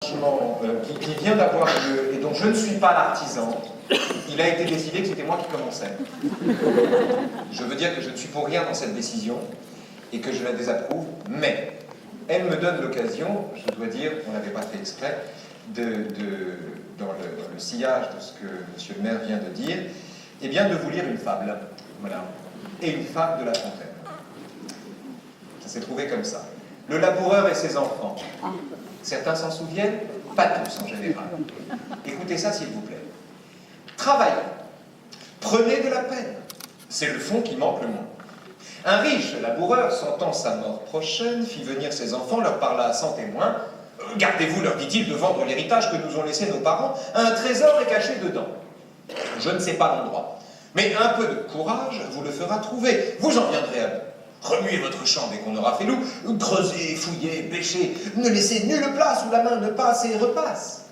Qui vient d'avoir lieu et dont je ne suis pas l'artisan, il a été décidé que c'était moi qui commençais. Je veux dire que je ne suis pour rien dans cette décision et que je la désapprouve, mais elle me donne l'occasion, je dois dire, on n'avait pas fait exprès, dans le sillage de ce que M. le maire vient de dire, eh bien de vous lire une fable, voilà, et une fable de La Fontaine. Ça s'est trouvé comme ça. Le laboureur et ses enfants. Certains s'en souviennent, pas tous en général. Écoutez ça s'il vous plaît. Travaillez, prenez de la peine, c'est le fond qui manque le moins. Un riche laboureur, sentant sa mort prochaine, fit venir ses enfants, leur parla sans témoin. Gardez-vous, leur dit-il, de vendre l'héritage que nous ont laissé nos parents. Un trésor est caché dedans. Je ne sais pas l'endroit, mais un peu de courage vous le fera trouver. Vous en viendrez à bout. Remuez votre champ dès qu'on aura fait loup, creusez, fouillez, pêchez, ne laissez nulle place où la main ne passe et repasse.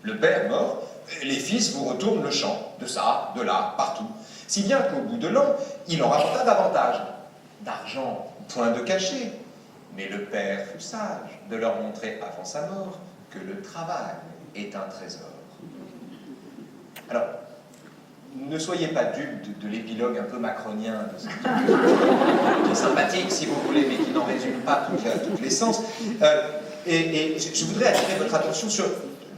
Le père mort, les fils vous retournent le champ, de ça, de là, partout, si bien qu'au bout de l'an, il en rapporta davantage. D'argent, point de cachet, mais le père fut sage de leur montrer avant sa mort que le travail est un trésor. Alors, ne soyez pas dupes de l'épilogue un peu macronien, qui est sympathique si vous voulez, mais qui n'en résume pas toute l'essence. Et je voudrais attirer votre attention sur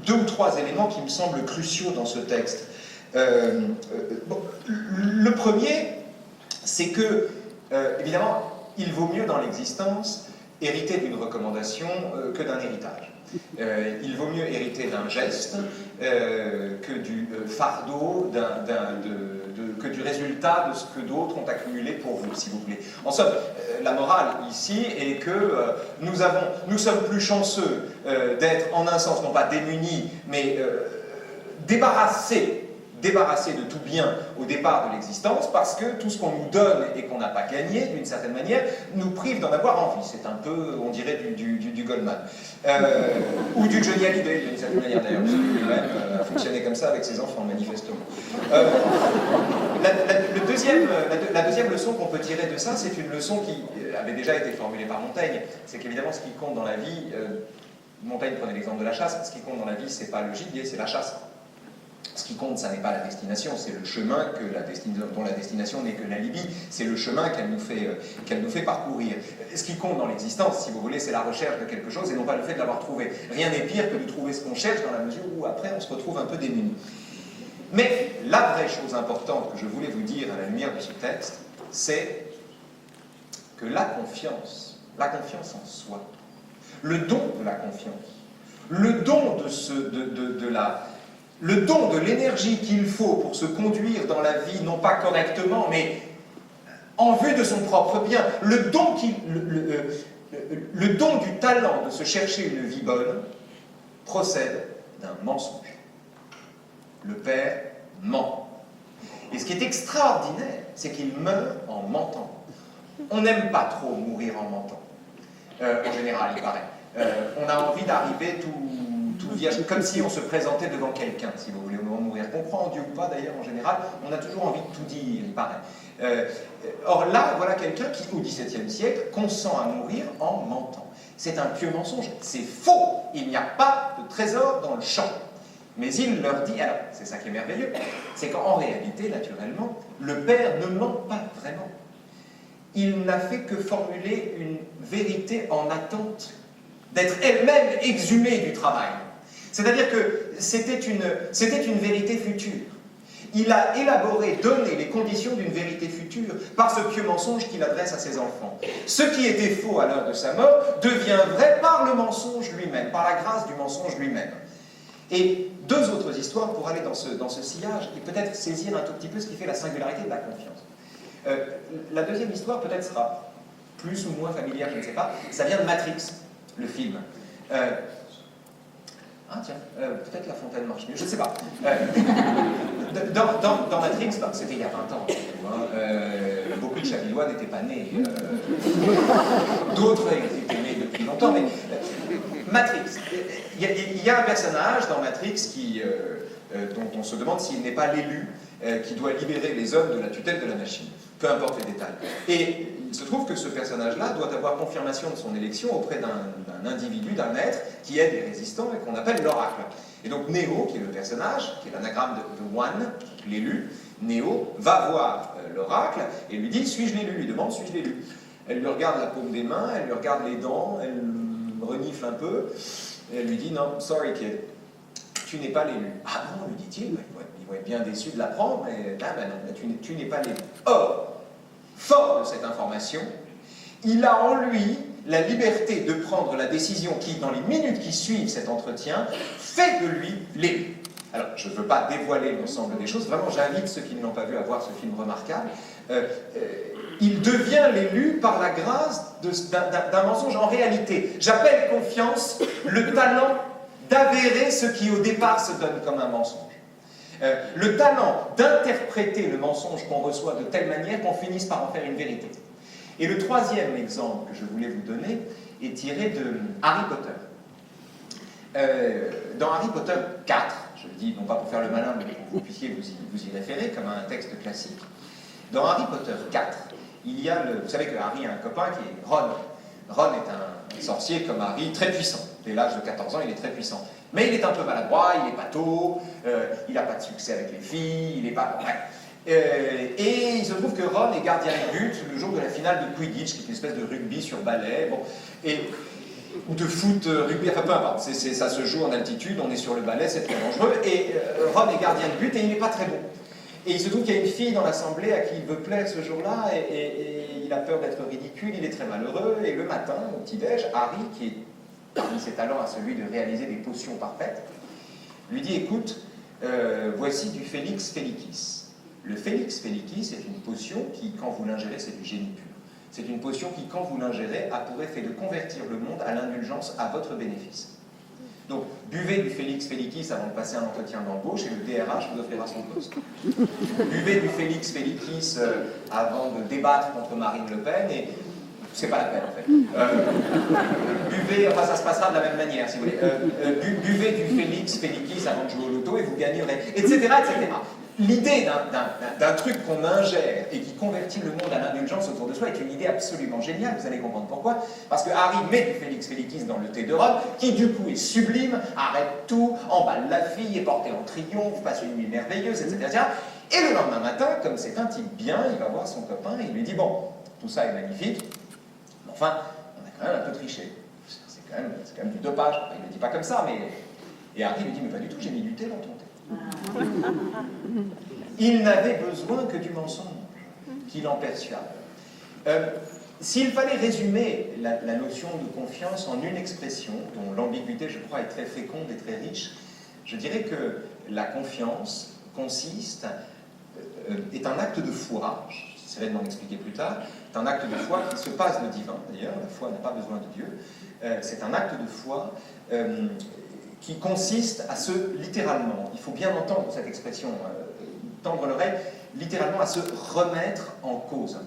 2 ou 3 éléments qui me semblent cruciaux dans ce texte. Le premier, c'est que, évidemment, il vaut mieux dans l'existence hériter d'une recommandation que d'un héritage. Il vaut mieux hériter d'un geste que du fardeau, que du résultat de ce que d'autres ont accumulé pour vous, si vous voulez. En somme, la morale ici est que nous sommes plus chanceux d'être en un sens, non pas démunis, mais débarrassés de tout bien au départ de l'existence, parce que tout ce qu'on nous donne et qu'on n'a pas gagné, d'une certaine manière, nous prive d'en avoir envie. C'est un peu, on dirait, du Goldman. Ou du Johnny Hallyday, d'une certaine manière, d'ailleurs, parce que lui-même a fonctionné comme ça avec ses enfants, manifestement. La deuxième leçon qu'on peut tirer de ça, c'est une leçon qui avait déjà été formulée par Montaigne. C'est qu'évidemment, ce qui compte dans la vie, Montaigne prenait l'exemple de la chasse, ce qui compte dans la vie, c'est pas le gibier, c'est la chasse. Ce qui compte, ça n'est pas la destination, c'est le chemin dont la destination n'est que l'alibi, c'est le chemin qu'elle nous fait parcourir. Ce qui compte dans l'existence, si vous voulez, c'est la recherche de quelque chose et non pas le fait de l'avoir trouvé. Rien n'est pire que de trouver ce qu'on cherche dans la mesure où après on se retrouve un peu démuni. Mais la vraie chose importante que je voulais vous dire à la lumière de ce texte, c'est que la confiance en soi, le don de la confiance, le don le don de l'énergie qu'il faut pour se conduire dans la vie, non pas correctement, mais en vue de son propre bien, le don du talent de se chercher une vie bonne, procède d'un mensonge. Le père ment. Et ce qui est extraordinaire, c'est qu'il meurt en mentant. On n'aime pas trop mourir en mentant. En général, il paraît. On a envie d'arriver tout vierge, comme si on se présentait devant quelqu'un, si vous voulez, au moment de mourir. Qu'on croit en Dieu ou pas, d'ailleurs, en général, on a toujours envie de tout dire, il paraît. Or là, voilà quelqu'un qui, au XVIIe siècle, consent à mourir en mentant. C'est un pieux mensonge, c'est faux, il n'y a pas de trésor dans le champ. Mais il leur dit, alors, c'est ça qui est merveilleux, c'est qu'en réalité, naturellement, le père ne ment pas vraiment. Il n'a fait que formuler une vérité en attente d'être elle-même exhumée du travail. C'est-à-dire que c'était une vérité future. Il a élaboré, donné les conditions d'une vérité future par ce pieux mensonge qu'il adresse à ses enfants. Ce qui était faux à l'heure de sa mort devient vrai par le mensonge lui-même, par la grâce du mensonge lui-même. Et 2 autres histoires pour aller dans ce sillage et peut-être saisir un tout petit peu ce qui fait la singularité de la confiance. La deuxième histoire peut-être sera plus ou moins familière, je ne sais pas. Ça vient de Matrix, le film. Peut-être La Fontaine marche mieux, je ne sais pas. Dans Matrix, c'était il y a 20 ans, beaucoup de Chavillois n'étaient pas nés. D'autres étaient nés depuis longtemps, mais Matrix, il y a un personnage dans Matrix dont on se demande s'il n'est pas l'élu qui doit libérer les hommes de la tutelle de la machine. peu importe les détails. Et il se trouve que ce personnage-là doit avoir confirmation de son élection auprès d'un individu, d'un être, qui aide les résistants et qu'on appelle l'oracle. Et donc Néo, qui est le personnage, qui est l'anagramme de One, l'élu, Néo, va voir l'oracle et lui dit « Suis-je l'élu ?» lui demande « Suis-je l'élu ?» Elle lui regarde la paume des mains, elle lui regarde les dents, elle renifle un peu, et elle lui dit « Non, sorry kid, tu n'es pas l'élu. » « Ah bon ?» lui dit-il, il va être bien déçu de l'apprendre, mais ah ben non, tu n'es pas l'élu. Or, fort de cette information, il a en lui la liberté de prendre la décision qui, dans les minutes qui suivent cet entretien, fait de lui l'élu. Alors, je ne veux pas dévoiler l'ensemble des choses, vraiment j'invite ceux qui ne l'ont pas vu à voir ce film remarquable. Il devient l'élu par la grâce d'un mensonge en réalité. J'appelle confiance le talent d'avérer ce qui au départ se donne comme un mensonge. Le talent d'interpréter le mensonge qu'on reçoit de telle manière qu'on finisse par en faire une vérité. Et le troisième exemple que je voulais vous donner est tiré de Harry Potter. Dans Harry Potter 4, je le dis non pas pour faire le malin, mais pour que vous puissiez vous y référer comme à un texte classique. Dans Harry Potter 4, il y a vous savez que Harry a un copain qui est Ron. Ron est un sorcier comme Harry, très puissant. Dès l'âge de 14 ans, il est très puissant. Mais il est un peu maladroit, il est pâteau, il n'a pas de succès avec les filles, il n'est pas... et il se trouve que Ron est gardien de but le jour de la finale de Quidditch, qui est une espèce de rugby sur balai, ou de foot rugby, enfin peu importe, ça se joue en altitude, on est sur le balai, c'est très dangereux, et Ron est gardien de but et il n'est pas très bon. Et il se trouve qu'il y a une fille dans l'assemblée à qui il veut plaire ce jour-là, et il a peur d'être ridicule, il est très malheureux, et le matin, au petit-déj, Harry, qui est parmi ses talents à celui de réaliser des potions parfaites, lui dit, écoute, voici du Felix Felicis. Le Felix Felicis est une potion qui, quand vous l'ingérez, c'est du génie pur. C'est une potion qui, quand vous l'ingérez, a pour effet de convertir le monde à l'indulgence à votre bénéfice. Donc, buvez du Felix Felicis avant de passer un entretien d'embauche et le DRH vous offrira son poste. Buvez du Felix Felicis avant de débattre contre Marine Le Pen et c'est pas la peine en fait. Buvez, enfin ça se passera de la même manière si vous voulez. Buvez du Felix Felicis avant de jouer au loto et vous gagnerez, etc. etc. L'idée d'un truc qu'on ingère et qui convertit le monde à l'indulgence autour de soi est une idée absolument géniale, vous allez comprendre pourquoi. Parce que Harry met du Felix Felicis dans le thé de Ron, qui du coup est sublime, arrête tout, emballe la fille, est porté en triomphe, passe une nuit merveilleuse, etc. Et le lendemain matin, comme c'est un type bien, il va voir son copain et il lui dit « Bon, tout ça est magnifique, mais enfin, on a quand même un peu triché. C'est quand même du dopage. » Il ne le dit pas comme ça, mais... Et Harry lui dit « Mais pas du tout, j'ai mis du thé dans ton thé. » Il n'avait besoin que du mensonge qui l'en persuade. S'il fallait résumer la notion de confiance en une expression, dont l'ambiguïté, je crois, est très féconde et très riche, je dirais que la confiance est un acte de foi, j'essaierai de m'en expliquer plus tard, c'est un acte de foi qui se passe de divin, d'ailleurs, la foi n'a pas besoin de Dieu, c'est un acte de foi qui consiste à littéralement, il faut bien entendre cette expression, tendre l'oreille, littéralement à se remettre en cause.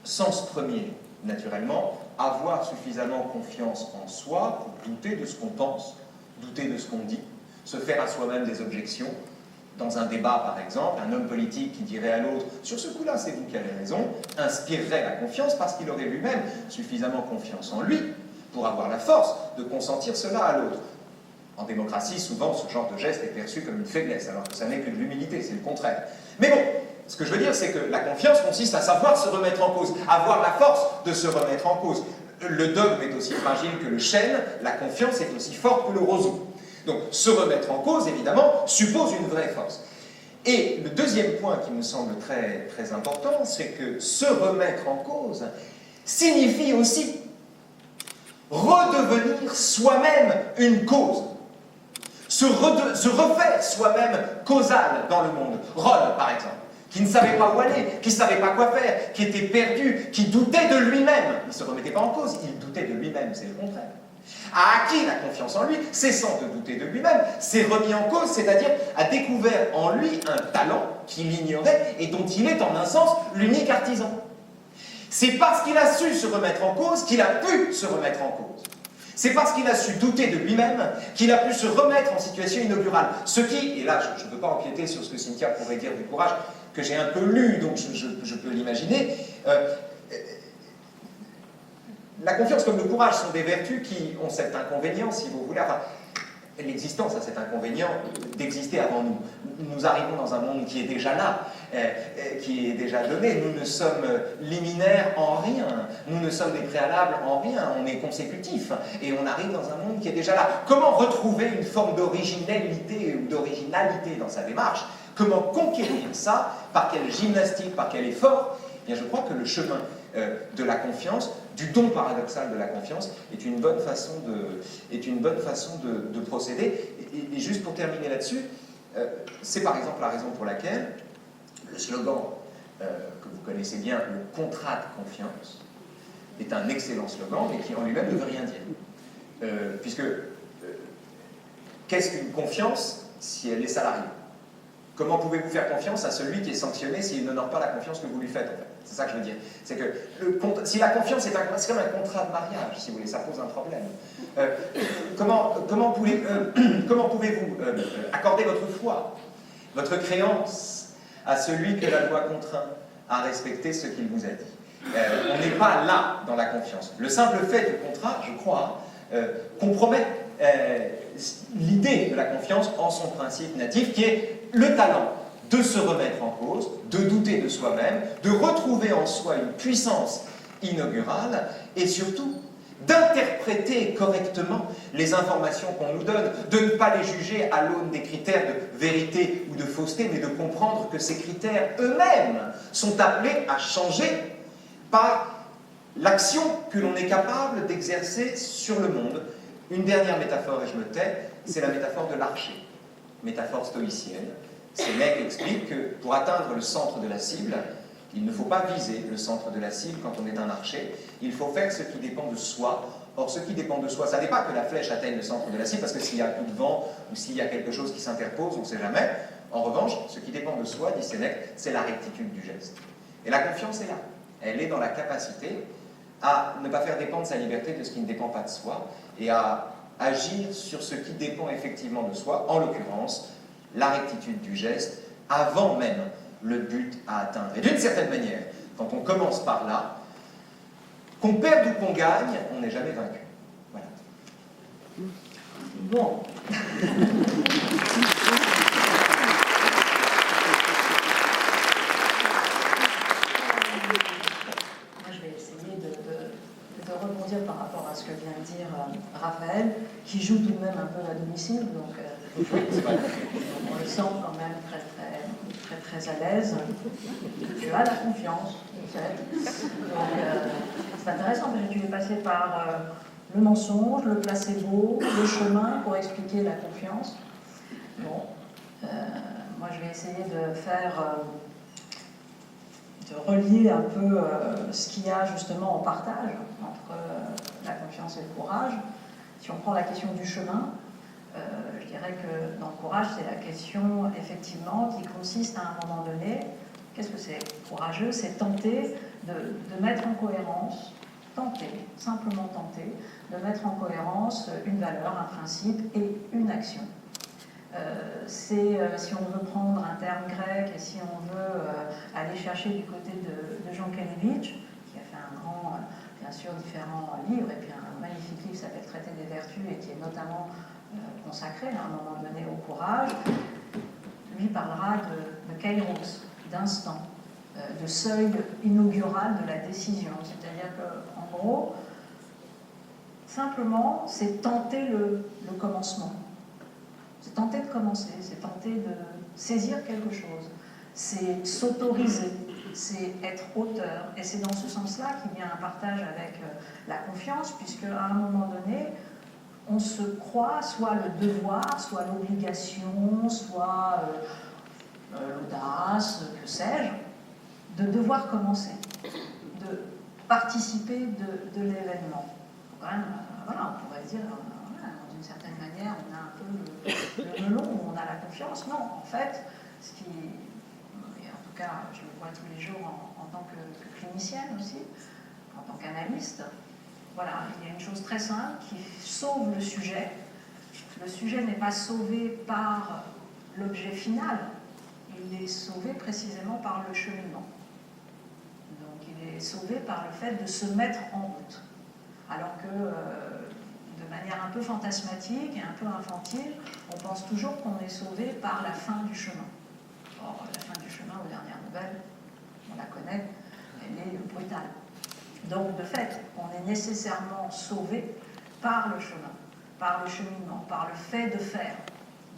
Sens premier, naturellement, avoir suffisamment confiance en soi pour douter de ce qu'on pense, douter de ce qu'on dit, se faire à soi-même des objections. Dans un débat, par exemple, un homme politique qui dirait à l'autre « sur ce coup-là, c'est vous qui avez raison », inspirerait la confiance parce qu'il aurait lui-même suffisamment confiance en lui pour avoir la force de consentir cela à l'autre. En démocratie, souvent, ce genre de geste est perçu comme une faiblesse, alors que ça n'est que de l'humilité, c'est le contraire. Mais bon, ce que je veux dire, c'est que la confiance consiste à savoir se remettre en cause, avoir la force de se remettre en cause. Le dogme est aussi fragile que le chêne, la confiance est aussi forte que le roseau. Donc, se remettre en cause, évidemment, suppose une vraie force. Et le deuxième point qui me semble très, très important, c'est que se remettre en cause signifie aussi redevenir soi-même une cause. Se refaire soi-même causal dans le monde. Ron, par exemple, qui ne savait pas où aller, qui ne savait pas quoi faire, qui était perdu, qui doutait de lui-même. Il ne se remettait pas en cause, il doutait de lui-même, c'est le contraire. A acquis la confiance en lui, cessant de douter de lui-même, s'est remis en cause, c'est-à-dire a découvert en lui un talent qu'il ignorait et dont il est en un sens l'unique artisan. C'est parce qu'il a su se remettre en cause qu'il a pu se remettre en cause. C'est parce qu'il a su douter de lui-même qu'il a pu se remettre en situation inaugurale. Ce qui, et là je ne veux pas empiéter sur ce que Cynthia pourrait dire du courage, que j'ai un peu lu, donc je peux l'imaginer. La confiance comme le courage sont des vertus qui ont cet inconvénient, si vous voulez, enfin, l'existence a cet inconvénient d'exister avant nous. Nous arrivons dans un monde qui est déjà là, qui est déjà donné. Nous ne sommes liminaires en rien, nous ne sommes des préalables en rien, on est consécutifs, et on arrive dans un monde qui est déjà là. Comment retrouver une forme d'originalité ou d'originalité dans sa démarche? Comment conquérir ça? Par quelle gymnastique, par quel effort? Eh bien, je crois que le chemin de la confiance, du don paradoxal de la confiance, est une bonne façon de procéder. Et juste pour terminer là-dessus, c'est par exemple la raison pour laquelle le slogan que vous connaissez bien, le contrat de confiance, est un excellent slogan, mais qui en lui-même ne veut rien dire. Puisque, qu'est-ce qu'une confiance si elle est salariée? Comment pouvez-vous faire confiance à celui qui est sanctionné s'il n'honore pas la confiance que vous lui faites, en fait? C'est ça que je veux dire. C'est que si la confiance c'est comme un contrat de mariage, si vous voulez, ça pose un problème. Comment pouvez-vous accorder votre foi, votre créance à celui que la loi contraint à respecter ce qu'il vous a dit? On n'est pas là dans la confiance. Le simple fait du contrat, je crois, compromet l'idée de la confiance en son principe natif, qui est le talent de se remettre en cause, de douter de soi-même, de retrouver en soi une puissance inaugurale et surtout d'interpréter correctement les informations qu'on nous donne, de ne pas les juger à l'aune des critères de vérité ou de fausseté, mais de comprendre que ces critères eux-mêmes sont appelés à changer par l'action que l'on est capable d'exercer sur le monde. Une dernière métaphore, et je me tais, c'est la métaphore de l'archer, métaphore stoïcienne. Sénèque explique que pour atteindre le centre de la cible, il ne faut pas viser le centre de la cible quand on est un archer, il faut faire ce qui dépend de soi. Or, ce qui dépend de soi, ça n'est pas que la flèche atteigne le centre de la cible, parce que s'il y a un coup de vent ou s'il y a quelque chose qui s'interpose, on ne sait jamais. En revanche, ce qui dépend de soi, dit Sénèque, c'est la rectitude du geste. Et la confiance est là. Elle est dans la capacité à ne pas faire dépendre sa liberté de ce qui ne dépend pas de soi et à agir sur ce qui dépend effectivement de soi, en l'occurrence, la rectitude du geste, avant même le but à atteindre. Et d'une certaine manière, quand on commence par là, qu'on perde ou qu'on gagne, on n'est jamais vaincu. Voilà. Bon. De rebondir par rapport à ce que vient de dire Raphaël, qui joue tout de même un peu à domicile, donc on le sent quand même très à l'aise. Tu as la confiance, en fait. Donc c'est intéressant parce que tu es passé par le mensonge, le placebo, le chemin pour expliquer la confiance. Bon, moi je vais essayer de relier un peu ce qu'il y a justement en partage entre la confiance et le courage. Si on prend la question du chemin, je dirais que dans le courage, c'est la question effectivement qui consiste à un moment donné, qu'est-ce que c'est courageux? C'est tenter de mettre en cohérence, simplement tenter, de mettre en cohérence une valeur, un principe et une action. Si on veut prendre un terme grec et si on veut aller chercher du côté de Jean Kelevitch, qui a fait un grand, bien sûr, différents livres, et puis un magnifique livre qui s'appelle Traité des vertus et qui est notamment consacré à un moment donné au courage, lui parlera de kairos, d'instant, de seuil inaugural de la décision. C'est-à-dire qu'en gros, simplement, c'est tenter le commencement. C'est tenter de commencer, c'est tenter de saisir quelque chose, c'est s'autoriser, c'est être auteur. Et c'est dans ce sens-là qu'il y a un partage avec la confiance, puisque à un moment donné, on se croit soit le devoir, soit l'obligation, soit l'audace, que sais-je, de devoir commencer, de participer de l'événement. Voilà, on pourrait dire... d'une certaine manière, on a un peu le melon où on a la confiance. Non, en fait, ce qui, et en tout cas, je le vois tous les jours en tant que clinicienne aussi, en tant qu'analyste, voilà, il y a une chose très simple qui sauve le sujet. Le sujet n'est pas sauvé par l'objet final, il est sauvé précisément par le cheminement. Donc il est sauvé par le fait de se mettre en route. Alors que, de manière un peu fantasmatique et un peu infantile, on pense toujours qu'on est sauvé par la fin du chemin. Or, la fin du chemin, aux dernières nouvelles, on la connaît, elle est brutale. Donc, de fait, on est nécessairement sauvé par le chemin, par le cheminement, par le fait de faire,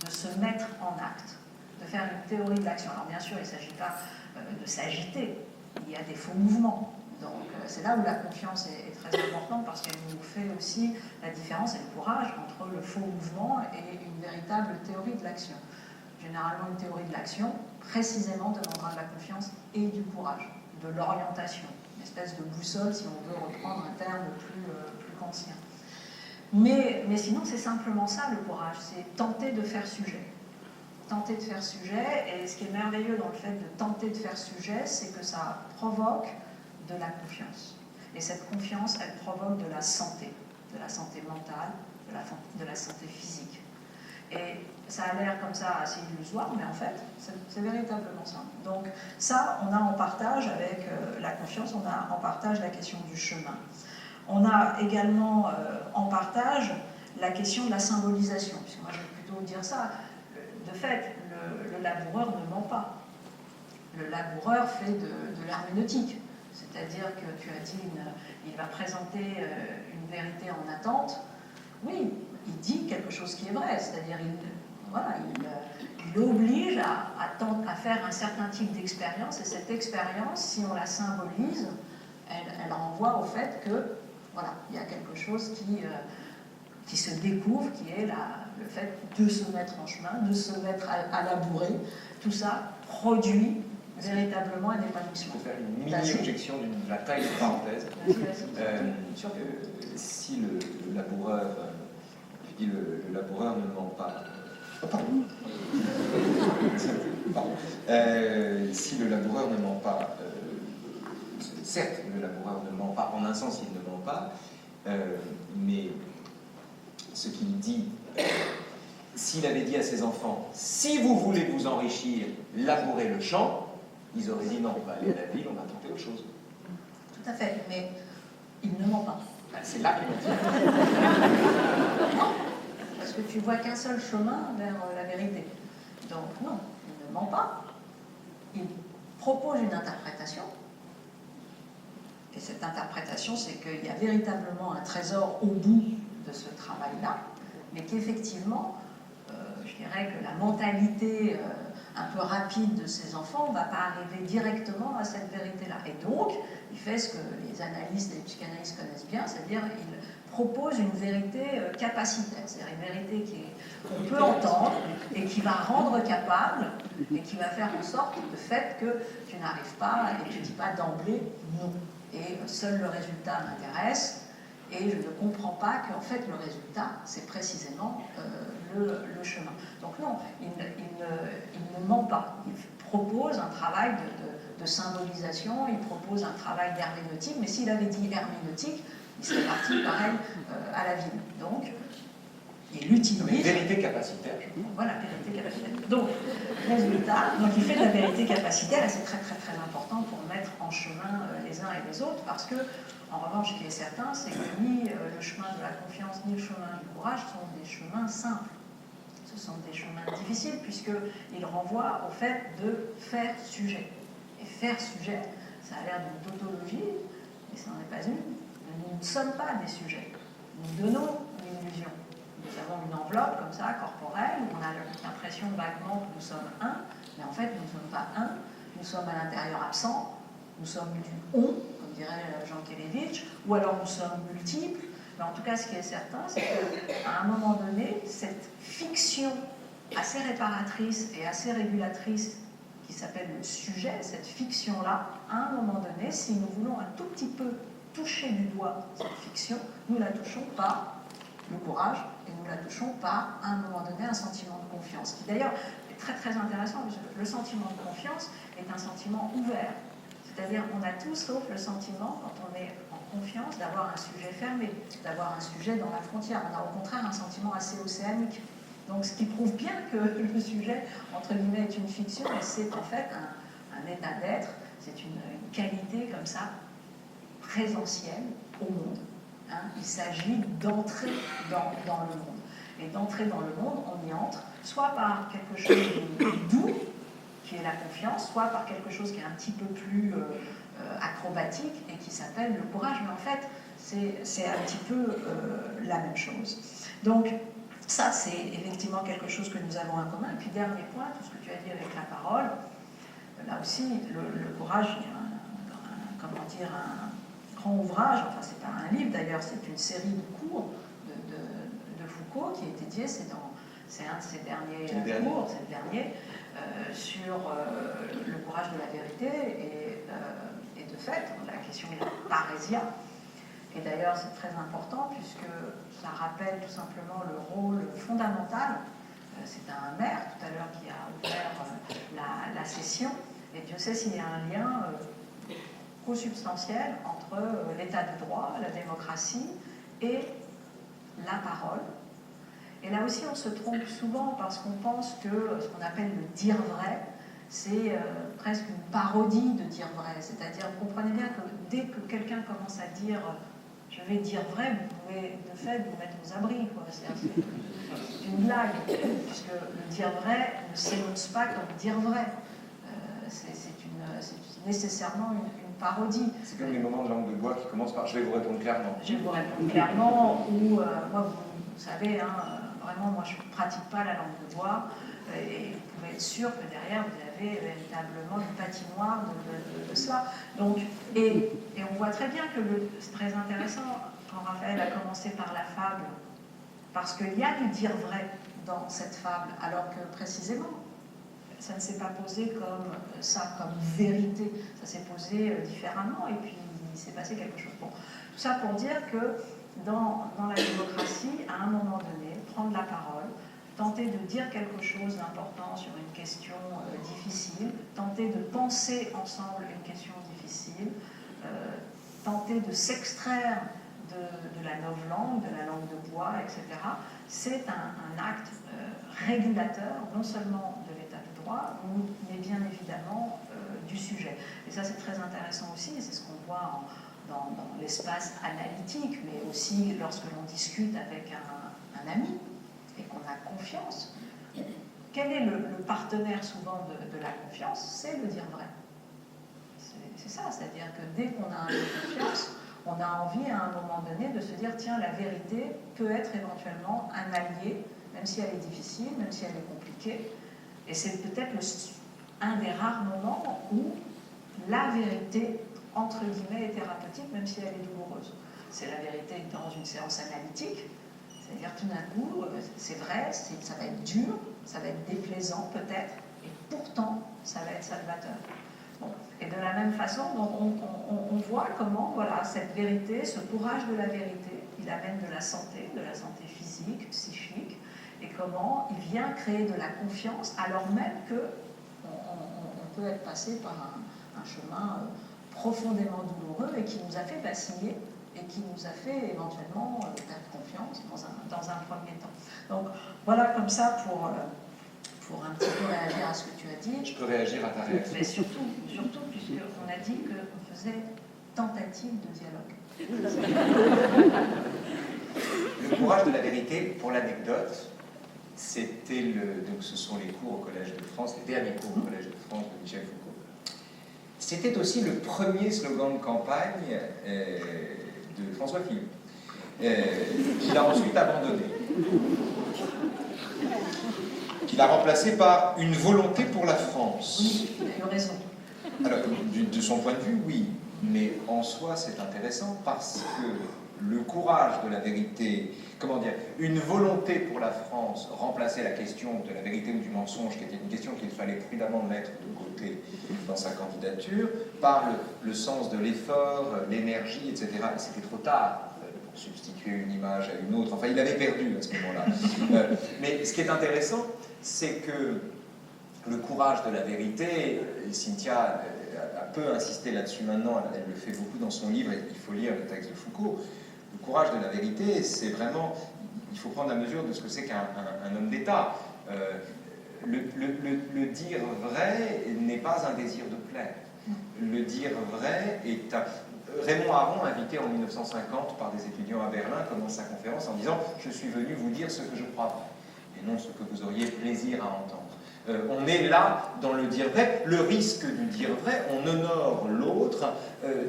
de se mettre en acte, de faire une théorie de l'action. Alors, bien sûr, il ne s'agit pas de s'agiter, il y a des faux mouvements. Donc, c'est là où la confiance est très importante parce qu'elle nous fait aussi la différence et le courage entre le faux mouvement et une véritable théorie de l'action. Généralement, une théorie de l'action, précisément, demandera de la confiance et du courage, de l'orientation, une espèce de boussole, si on veut reprendre un terme plus qu'ancien. Mais sinon, c'est simplement ça, le courage, c'est tenter de faire sujet. Tenter de faire sujet, et ce qui est merveilleux dans le fait de tenter de faire sujet, c'est que ça provoque de la confiance. Et cette confiance, elle provoque de la santé mentale, de la santé physique. Et ça a l'air comme ça assez illusoire, mais en fait, c'est véritablement ça. Donc ça, on a en partage avec la confiance, on a en partage la question du chemin. On a également en partage la question de la symbolisation, puisque moi je vais plutôt dire ça. De fait, le laboureur ne ment pas. Le laboureur fait de l'herméneutique. C'est-à-dire que tu as dit, il va présenter une vérité en attente. Oui, il dit quelque chose qui est vrai, c'est-à-dire il oblige à faire un certain type d'expérience, et cette expérience, si on la symbolise, elle renvoie au fait que, voilà, il y a quelque chose qui se découvre, qui est le fait de se mettre en chemin, de se mettre à labourer. Tout ça produit véritablement un épanouissement. Je peux faire une mini-objection de la taille de parenthèse. Si le laboureur, je dis le laboureur ne ment pas. Si le laboureur ne ment pas, certes, le laboureur ne ment pas, en un sens il ne ment pas, mais ce qu'il dit, s'il avait dit à ses enfants, si vous voulez vous enrichir, labourez le champ, ils auraient dit non, on va aller à la ville, on va tenter autre chose. Tout à fait, mais il ne ment pas. Ben, c'est là qu'il ment. Non, parce que tu vois qu'un seul chemin vers la vérité. Donc non, il ne ment pas. Il propose une interprétation. Et cette interprétation, c'est qu'il y a véritablement un trésor au bout de ce travail-là, mais qu'effectivement, je dirais que la mentalité un peu rapide de ces enfants ne va pas arriver directement à cette vérité-là. Et donc, il fait ce que les analystes et les psychanalystes connaissent bien, c'est-à-dire il propose une vérité capacitaire, c'est-à-dire une vérité qu'on peut entendre et qui va rendre capable et qui va faire en sorte de fait que tu n'arrives pas et tu ne dis pas d'emblée non. Et seul le résultat m'intéresse, et je ne comprends pas qu'en fait le résultat, c'est précisément le chemin. Donc non, il ne ment pas. Il propose un travail de symbolisation, il propose un travail d'herméneutique, mais s'il avait dit herméneutique, il serait parti pareil à la ville. Donc, il utilise... Mais vérité capacitaire. Voilà, vérité capacitaire. Donc, résultat, donc il fait de la vérité capacitaire, et c'est très très très important pour mettre en chemin les uns et les autres, parce que, en revanche, ce qui est certain, c'est que ni le chemin de la confiance, ni le chemin du courage sont des chemins simples. Ce sont des chemins difficiles, puisqu'ils renvoient au fait de faire sujet. Et faire sujet, ça a l'air d'une tautologie, mais ça n'en est pas une. Nous ne sommes pas des sujets. Nous donnons une illusion. Nous avons une enveloppe comme ça, corporelle, où on a l'impression vaguement que nous sommes un, mais en fait, nous ne sommes pas un. Nous sommes à l'intérieur absent, nous sommes du on, comme dirait Jean Kelevitch, ou alors nous sommes multiples. Mais en tout cas, ce qui est certain, c'est qu'à un moment donné, cette fiction assez réparatrice et assez régulatrice qui s'appelle le sujet, cette fiction-là, à un moment donné, si nous voulons un tout petit peu toucher du doigt cette fiction, nous la touchons par le courage et nous la touchons par, à un moment donné, un sentiment de confiance, qui d'ailleurs est très très intéressant, parce que le sentiment de confiance est un sentiment ouvert. C'est-à-dire qu'on a tous, sauf le sentiment, quand on est en confiance, d'avoir un sujet fermé, d'avoir un sujet dans la frontière. On a au contraire un sentiment assez océanique. Donc ce qui prouve bien que le sujet, entre guillemets, est une fiction, et c'est en fait un état d'être, c'est une qualité comme ça, présentielle au monde. Hein. Il s'agit d'entrer dans le monde. Et d'entrer dans le monde, on y entre, soit par quelque chose de doux, qui est la confiance, soit par quelque chose qui est un petit peu plus acrobatique et qui s'appelle le courage. Mais en fait, c'est un petit peu la même chose. Donc, ça, c'est effectivement quelque chose que nous avons en commun. Et puis, dernier point, tout ce que tu as dit avec la parole, là aussi, le courage, il y a comment dire, un grand ouvrage, enfin, c'est pas un livre d'ailleurs, c'est une série de cours de Foucault qui est dédié, c'est un de ses derniers cours, c'est le dernier, sur le courage de la vérité et de fait, la question de la parésia. Et d'ailleurs, c'est très important puisque ça rappelle tout simplement le rôle fondamental. C'est un maire tout à l'heure qui a ouvert la session, et Dieu sait s'il y a un lien consubstantiel entre l'état de droit, la démocratie et la parole. Et là aussi, on se trompe souvent parce qu'on pense que ce qu'on appelle le dire vrai, c'est presque une parodie de dire vrai. C'est-à-dire, vous comprenez bien que dès que quelqu'un commence à dire « je vais dire vrai », vous pouvez de fait vous mettre aux abris. C'est une blague, puisque le dire vrai ne s'énonce pas comme dire vrai. C'est nécessairement une parodie. C'est comme les moments de langue de bois qui commencent par « je vais vous répondre clairement ». Je vais vous répondre clairement, ou moi, vous savez, hein, vraiment, moi, je ne pratique pas la langue de bois, et vous pouvez être sûr que derrière, vous avez véritablement une patinoire de cela. Donc, et on voit très bien que c'est très intéressant quand Raphaël a commencé par la fable, parce qu'il y a du dire vrai dans cette fable, alors que précisément, ça ne s'est pas posé comme ça, comme vérité, ça s'est posé différemment, et puis il s'est passé quelque chose. Bon, tout ça pour dire que dans la démocratie, à un moment donné, prendre la parole, tenter de dire quelque chose d'important sur une question difficile, tenter de penser ensemble une question difficile, tenter de s'extraire de la novlangue, de la langue de bois, etc., c'est un acte régulateur, non seulement de l'état de droit, mais bien évidemment du sujet. Et ça, c'est très intéressant aussi, et c'est ce qu'on voit dans l'espace analytique, mais aussi lorsque l'on discute avec un ami et qu'on a confiance. Quel est le partenaire souvent de la confiance? C'est le dire vrai. C'est ça, c'est-à-dire que dès qu'on a un peu de confiance, on a envie à un moment donné de se dire tiens, la vérité peut être éventuellement un allié, même si elle est difficile, même si elle est compliquée. Et c'est peut-être un des rares moments où la vérité, entre guillemets, est thérapeutique, même si elle est douloureuse. C'est la vérité dans une séance analytique, c'est-à-dire tout d'un coup, c'est vrai, ça va être dur, ça va être déplaisant peut-être, et pourtant, ça va être salvateur. Bon. Et de la même façon, donc on voit comment voilà, cette vérité, ce courage de la vérité, il amène de la santé physique, psychique, et comment il vient créer de la confiance, alors même qu'on peut être passé par un chemin profondément douloureux et qui nous a fait vaciller et qui nous a fait éventuellement perdre confiance dans un premier temps. Donc voilà comme ça pour un petit peu réagir à ce que tu as dit. Je peux réagir à ta réaction. Mais surtout puisqu'on a dit qu'on faisait tentative de dialogue. Le courage de la vérité, pour l'anecdote, c'était donc ce sont les cours au Collège de France, les derniers cours au Collège de France de Michel Foucault. C'était aussi le premier slogan de campagne de François Fillon, qu'il a ensuite abandonné, qu'il a remplacé par une volonté pour la France. Oui, il a eu raison. Alors, de son point de vue, oui, mais en soi, c'est intéressant parce que le courage de la vérité, comment dire, une volonté pour la France remplaçait la question de la vérité ou du mensonge, qui était une question qu'il fallait prudemment mettre de côté dans sa candidature, par le sens de l'effort, l'énergie, etc. Et c'était trop tard pour substituer une image à une autre. Enfin, il avait perdu à ce moment-là. Mais ce qui est intéressant, c'est que le courage de la vérité, et Cynthia a peu insisté là-dessus maintenant, elle le fait beaucoup dans son livre, et il faut lire le texte de Foucault. Le courage de la vérité, c'est vraiment, il faut prendre la mesure de ce que c'est qu'un homme d'État. Le dire vrai n'est pas un désir de plaire. Le dire vrai est... Raymond Aron, invité en 1950 par des étudiants à Berlin, commence sa conférence en disant « Je suis venu vous dire ce que je crois vrai, et non ce que vous auriez plaisir à entendre. » On est là dans le dire vrai. Le risque du dire vrai, on honore l'autre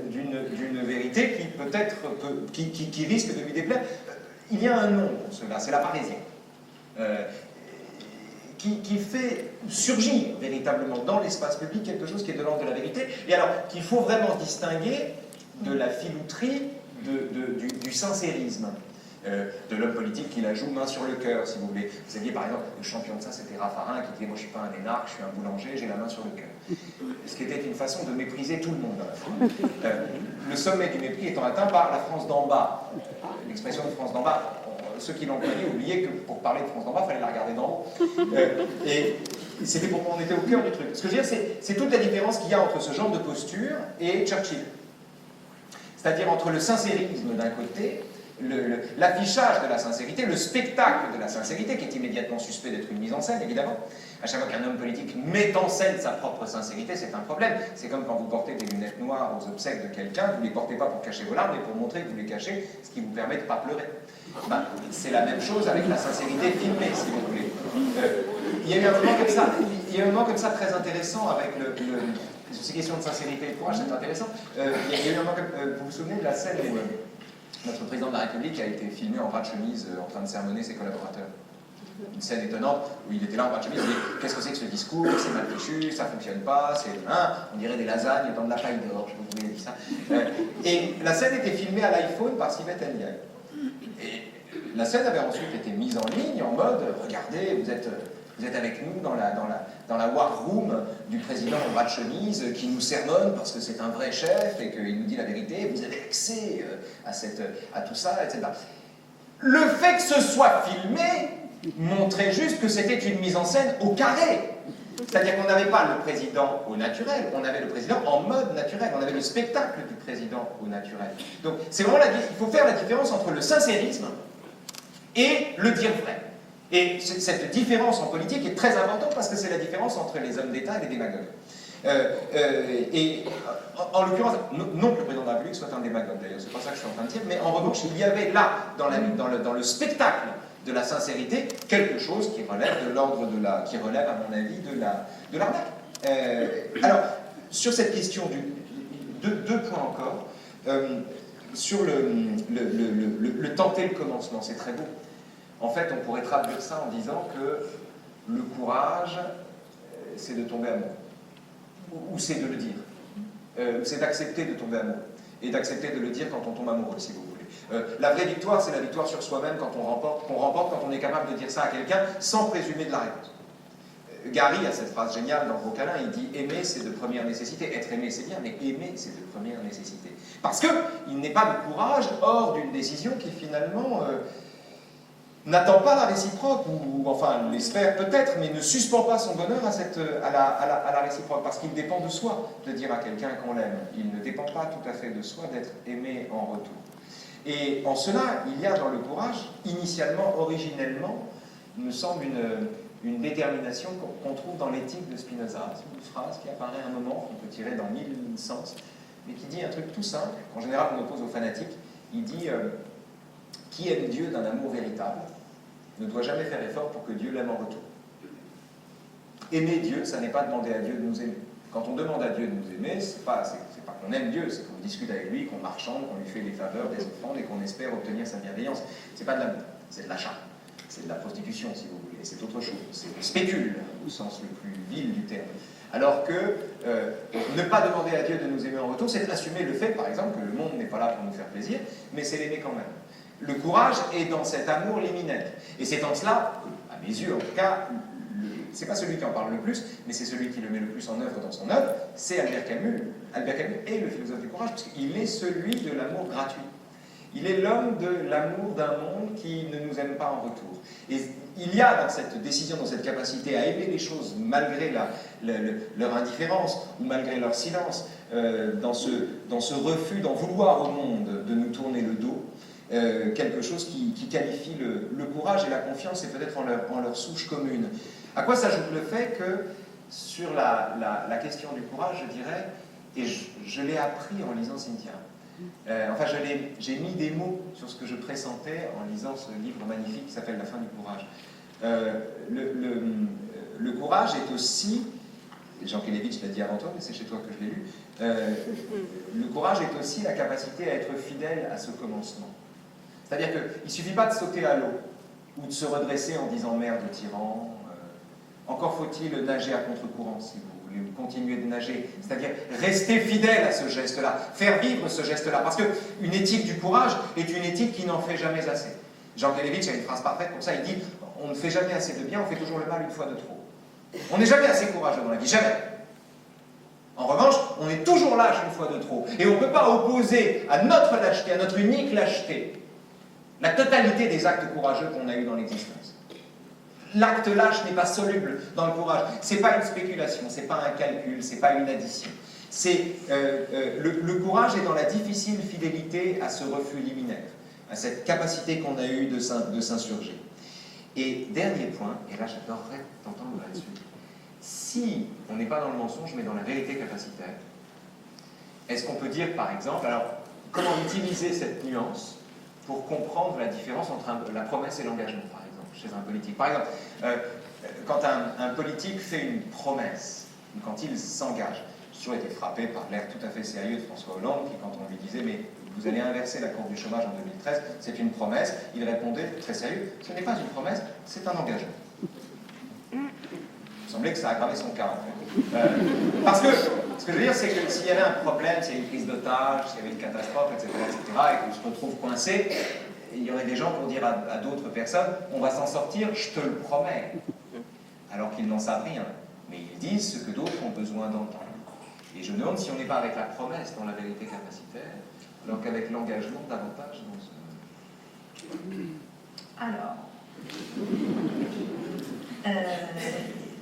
d'une vérité qui peut-être qui risque de lui déplaire. Il y a un nom pour cela, c'est la parisienne. Qui fait surgir véritablement dans l'espace public quelque chose qui est de l'ordre de la vérité, et alors qu'il faut vraiment distinguer de la filouterie, du sincérisme, de l'homme politique qui la joue main sur le cœur, si vous voulez. Vous aviez par exemple, le champion de ça, c'était Raffarin, qui disait « Moi je ne suis pas un énarque, je suis un boulanger, j'ai la main sur le cœur ». Ce qui était une façon de mépriser tout le monde à la fois. Le sommet du mépris étant atteint par la France d'en bas. L'expression de France d'en bas, ceux qui l'ont connue oubliaient que pour parler de France d'en bas, il fallait la regarder d'en haut. Et c'était pour qu'on était au cœur du truc. Ce que je veux dire, c'est toute la différence qu'il y a entre ce genre de posture et Churchill. C'est-à-dire entre le sincérisme d'un côté, l'affichage de la sincérité, le spectacle de la sincérité, qui est immédiatement suspect d'être une mise en scène, évidemment. À chaque fois qu'un homme politique met en scène sa propre sincérité, c'est un problème. C'est comme quand vous portez des lunettes noires aux obsèques de quelqu'un, vous ne les portez pas pour cacher vos larmes, mais pour montrer que vous les cachez, ce qui vous permet de ne pas pleurer. Ben, c'est la même chose avec la sincérité filmée, si vous voulez. Il y a eu un moment comme ça, très intéressant avec sur ces questions de sincérité et de courage, c'est intéressant. Il y a eu un moment vous vous souvenez de la scène où notre président de la République a été filmé en bras de chemise en train de sermonner ses collaborateurs. Une scène étonnante où il était là en bras de chemise, il dit « Qu'est-ce que c'est que ce discours? C'est mal fichu, ça ne fonctionne pas, on dirait des lasagnes dans de la paille d'or. » Je vous ai dit ça. Et la scène était filmée à l'iPhone par Sivette Ndiaye. Et la scène avait ensuite été mise en ligne en mode « Regardez, vous êtes avec nous dans la war room du président en bras de chemise qui nous sermonne parce que c'est un vrai chef et qu'il nous dit la vérité, vous avez accès à tout ça, etc. » Le fait que ce soit filmé montrait juste que c'était une mise en scène au carré. C'est-à-dire qu'on n'avait pas le président au naturel, on avait le président en mode naturel, on avait le spectacle du président au naturel. Donc c'est vraiment il faut faire la différence entre le sincérisme et le dire vrai. Et cette différence en politique est très importante parce que c'est la différence entre les hommes d'État et les démagogues. Et en l'occurrence, non que le président de la République soit un démagogue d'ailleurs, c'est pas ça que je suis en train de dire, mais en revanche, il y avait là, dans le spectacle de la sincérité, quelque chose qui relève de l'ordre qui relève, à mon avis, de l'arnaque. Alors, sur cette question deux points encore. Sur le tenter le commencement, c'est très beau. En fait, on pourrait traduire ça en disant que le courage, c'est de tomber amoureux. Ou c'est de le dire. C'est d'accepter de tomber amoureux. Et d'accepter de le dire quand on tombe amoureux, si vous voulez. La vraie victoire, c'est la victoire sur soi-même qu'on remporte quand on est capable de dire ça à quelqu'un sans présumer de la réponse. Gary a cette phrase géniale dans Vos câlins, il dit « Aimer, c'est de première nécessité. Être aimé, c'est bien, mais aimer, c'est de première nécessité. » Parce qu'il n'est pas de courage hors d'une décision qui, finalement, n'attend pas la réciproque, ou enfin l'espère peut-être, mais ne suspend pas son bonheur à la réciproque, parce qu'il dépend de soi de dire à quelqu'un qu'on l'aime. Il ne dépend pas tout à fait de soi d'être aimé en retour. Et en cela, il y a dans le courage, initialement, originellement, il me semble une détermination qu'on trouve dans l'éthique de Spinoza. C'est une phrase qui apparaît à un moment, qu'on peut tirer dans mille sens, mais qui dit un truc tout simple, qu'en général on oppose aux fanatiques. Il dit qui aime Dieu d'un amour véritable ne doit jamais faire effort pour que Dieu l'aime en retour. Aimer Dieu, ça n'est pas demander à Dieu de nous aimer. Quand on demande à Dieu de nous aimer, c'est pas qu'on aime Dieu, c'est qu'on discute avec lui, qu'on marchande, qu'on lui fait des faveurs, des offrandes et qu'on espère obtenir sa bienveillance. C'est pas de l'amour, c'est de l'achat. C'est de la prostitution, si vous voulez, c'est autre chose. C'est le spécule, au sens le plus vil du terme. Alors que ne pas demander à Dieu de nous aimer en retour, c'est assumer le fait, par exemple, que le monde n'est pas là pour nous faire plaisir, mais c'est l'aimer quand même. Le courage est dans cet amour liminaire. Et c'est en cela, à mes yeux en tout cas, c'est pas celui qui en parle le plus, mais c'est celui qui le met le plus en œuvre dans son œuvre, c'est Albert Camus. Albert Camus est le philosophe du courage, parce qu'il est celui de l'amour gratuit. Il est l'homme de l'amour d'un monde qui ne nous aime pas en retour. Et il y a dans cette décision, dans cette capacité à aimer les choses malgré leur indifférence ou malgré leur silence, dans ce refus d'en vouloir au monde de nous tourner le dos, quelque chose qui qualifie le courage et la confiance, et peut-être en leur souche commune. À quoi s'ajoute le fait que, sur la question du courage, je dirais, et je l'ai appris en lisant Cynthia, enfin j'ai mis des mots sur ce que je pressentais en lisant ce livre magnifique qui s'appelle La fin du courage. Le courage est aussi, Jean Kelevitch l'a dit avant toi, mais c'est chez toi que je l'ai lu, le courage est aussi la capacité à être fidèle à ce commencement. C'est-à-dire qu'il ne suffit pas de sauter à l'eau, ou de se redresser en disant merde au tyran, encore faut-il nager à contre-courant, si vous voulez, ou continuer de nager. C'est-à-dire rester fidèle à ce geste-là, faire vivre ce geste-là. Parce qu'une éthique du courage est une éthique qui n'en fait jamais assez. Jean Kelevitch a une phrase parfaite pour ça, il dit « On ne fait jamais assez de bien, on fait toujours le mal une fois de trop ». On n'est jamais assez courageux dans la vie, jamais. En revanche, on est toujours lâche une fois de trop. Et on ne peut pas opposer à notre lâcheté, à notre unique lâcheté, la totalité des actes courageux qu'on a eus dans l'existence. L'acte lâche n'est pas soluble dans le courage. Ce n'est pas une spéculation, ce n'est pas un calcul, ce n'est pas une addition. Le courage est dans la difficile fidélité à ce refus liminaire, à cette capacité qu'on a eue de s'insurger. Et dernier point, et là j'adorerais t'entendre là-dessus, si on n'est pas dans le mensonge mais dans la vérité capacitaire, est-ce qu'on peut dire par exemple, alors comment utiliser cette nuance pour comprendre la différence entre la promesse et l'engagement, par exemple, chez un politique. Par exemple, quand un politique fait une promesse, ou quand il s'engage, j'ai toujours été frappé par l'air tout à fait sérieux de François Hollande, qui, quand on lui disait « mais vous allez inverser la courbe du chômage en 2013, c'est une promesse », il répondait très sérieux « ce n'est pas une promesse, c'est un engagement ». Il semblait que ça aggravait son cas, en fait. Parce que, ce que je veux dire, c'est que s'il y avait un problème, s'il y avait une prise d'otage, s'il y avait une catastrophe, etc., et qu'on se retrouve coincé, il y aurait des gens pour dire à d'autres personnes « on va s'en sortir, je te le promets », alors qu'ils n'en savent rien. Mais ils disent ce que d'autres ont besoin d'entendre. Et je me demande si on n'est pas avec la promesse dans la vérité capacitaire, alors qu'avec l'engagement davantage dans ce... Alors,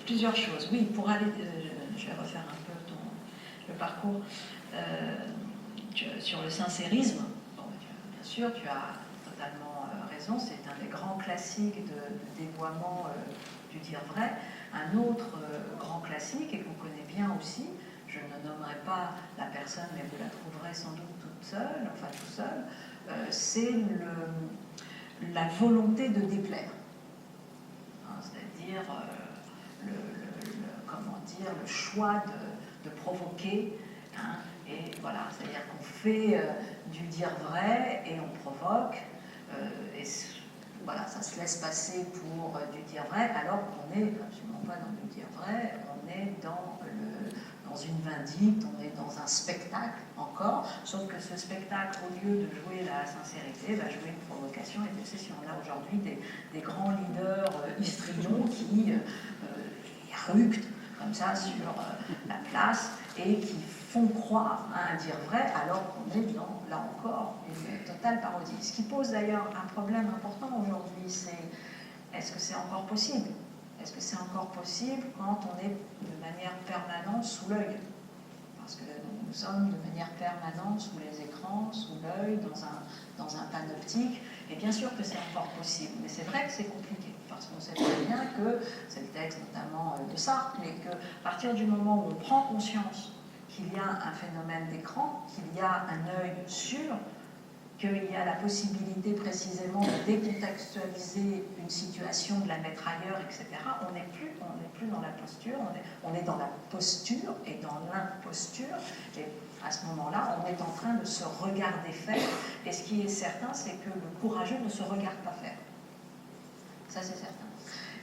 plusieurs choses. Oui, pour aller, je vais refaire un peu le parcours sur le sincérisme. Bon, bien sûr, tu as totalement raison, c'est un des grands classiques de dévoiement du dire vrai. Un autre grand classique, et qu'on connaît bien aussi, je ne nommerai pas la personne, mais vous la trouverez sans doute toute seule, enfin tout seul, c'est la volonté de déplaire. Hein, c'est-à-dire comment dire, le choix de provoquer, hein, et voilà, c'est-à-dire qu'on fait du dire vrai et on provoque, et voilà, ça se laisse passer pour du dire vrai, alors qu'on n'est absolument pas dans le dire vrai, on est dans une vindicte, on est dans un spectacle encore, sauf que ce spectacle, au lieu de jouer la sincérité, va jouer une provocation et l'obsession. On a aujourd'hui des grands leaders histrions qui ructent comme ça sur la place et qui font croire à un dire vrai alors qu'on est dans, là encore, une totale parodie. Ce qui pose d'ailleurs un problème important aujourd'hui, c'est est-ce que c'est encore possible ? Est-ce que c'est encore possible quand on est de manière permanente sous l'œil ? Parce que nous sommes de manière permanente sous les écrans, sous l'œil, dans un panoptique, et bien sûr que c'est encore possible, mais c'est vrai que c'est compliqué, parce qu'on sait très bien que, c'est le texte notamment de Sartre, mais qu'à partir du moment où on prend conscience qu'il y a un phénomène d'écran, qu'il y a un œil sûr, qu'il y a la possibilité précisément de décontextualiser une situation, de la mettre ailleurs, etc., on n'est plus dans la posture, on est dans la posture et dans l'imposture, et à ce moment-là, on est en train de se regarder faire, et ce qui est certain, c'est que le courageux ne se regarde pas faire. Ça, c'est certain.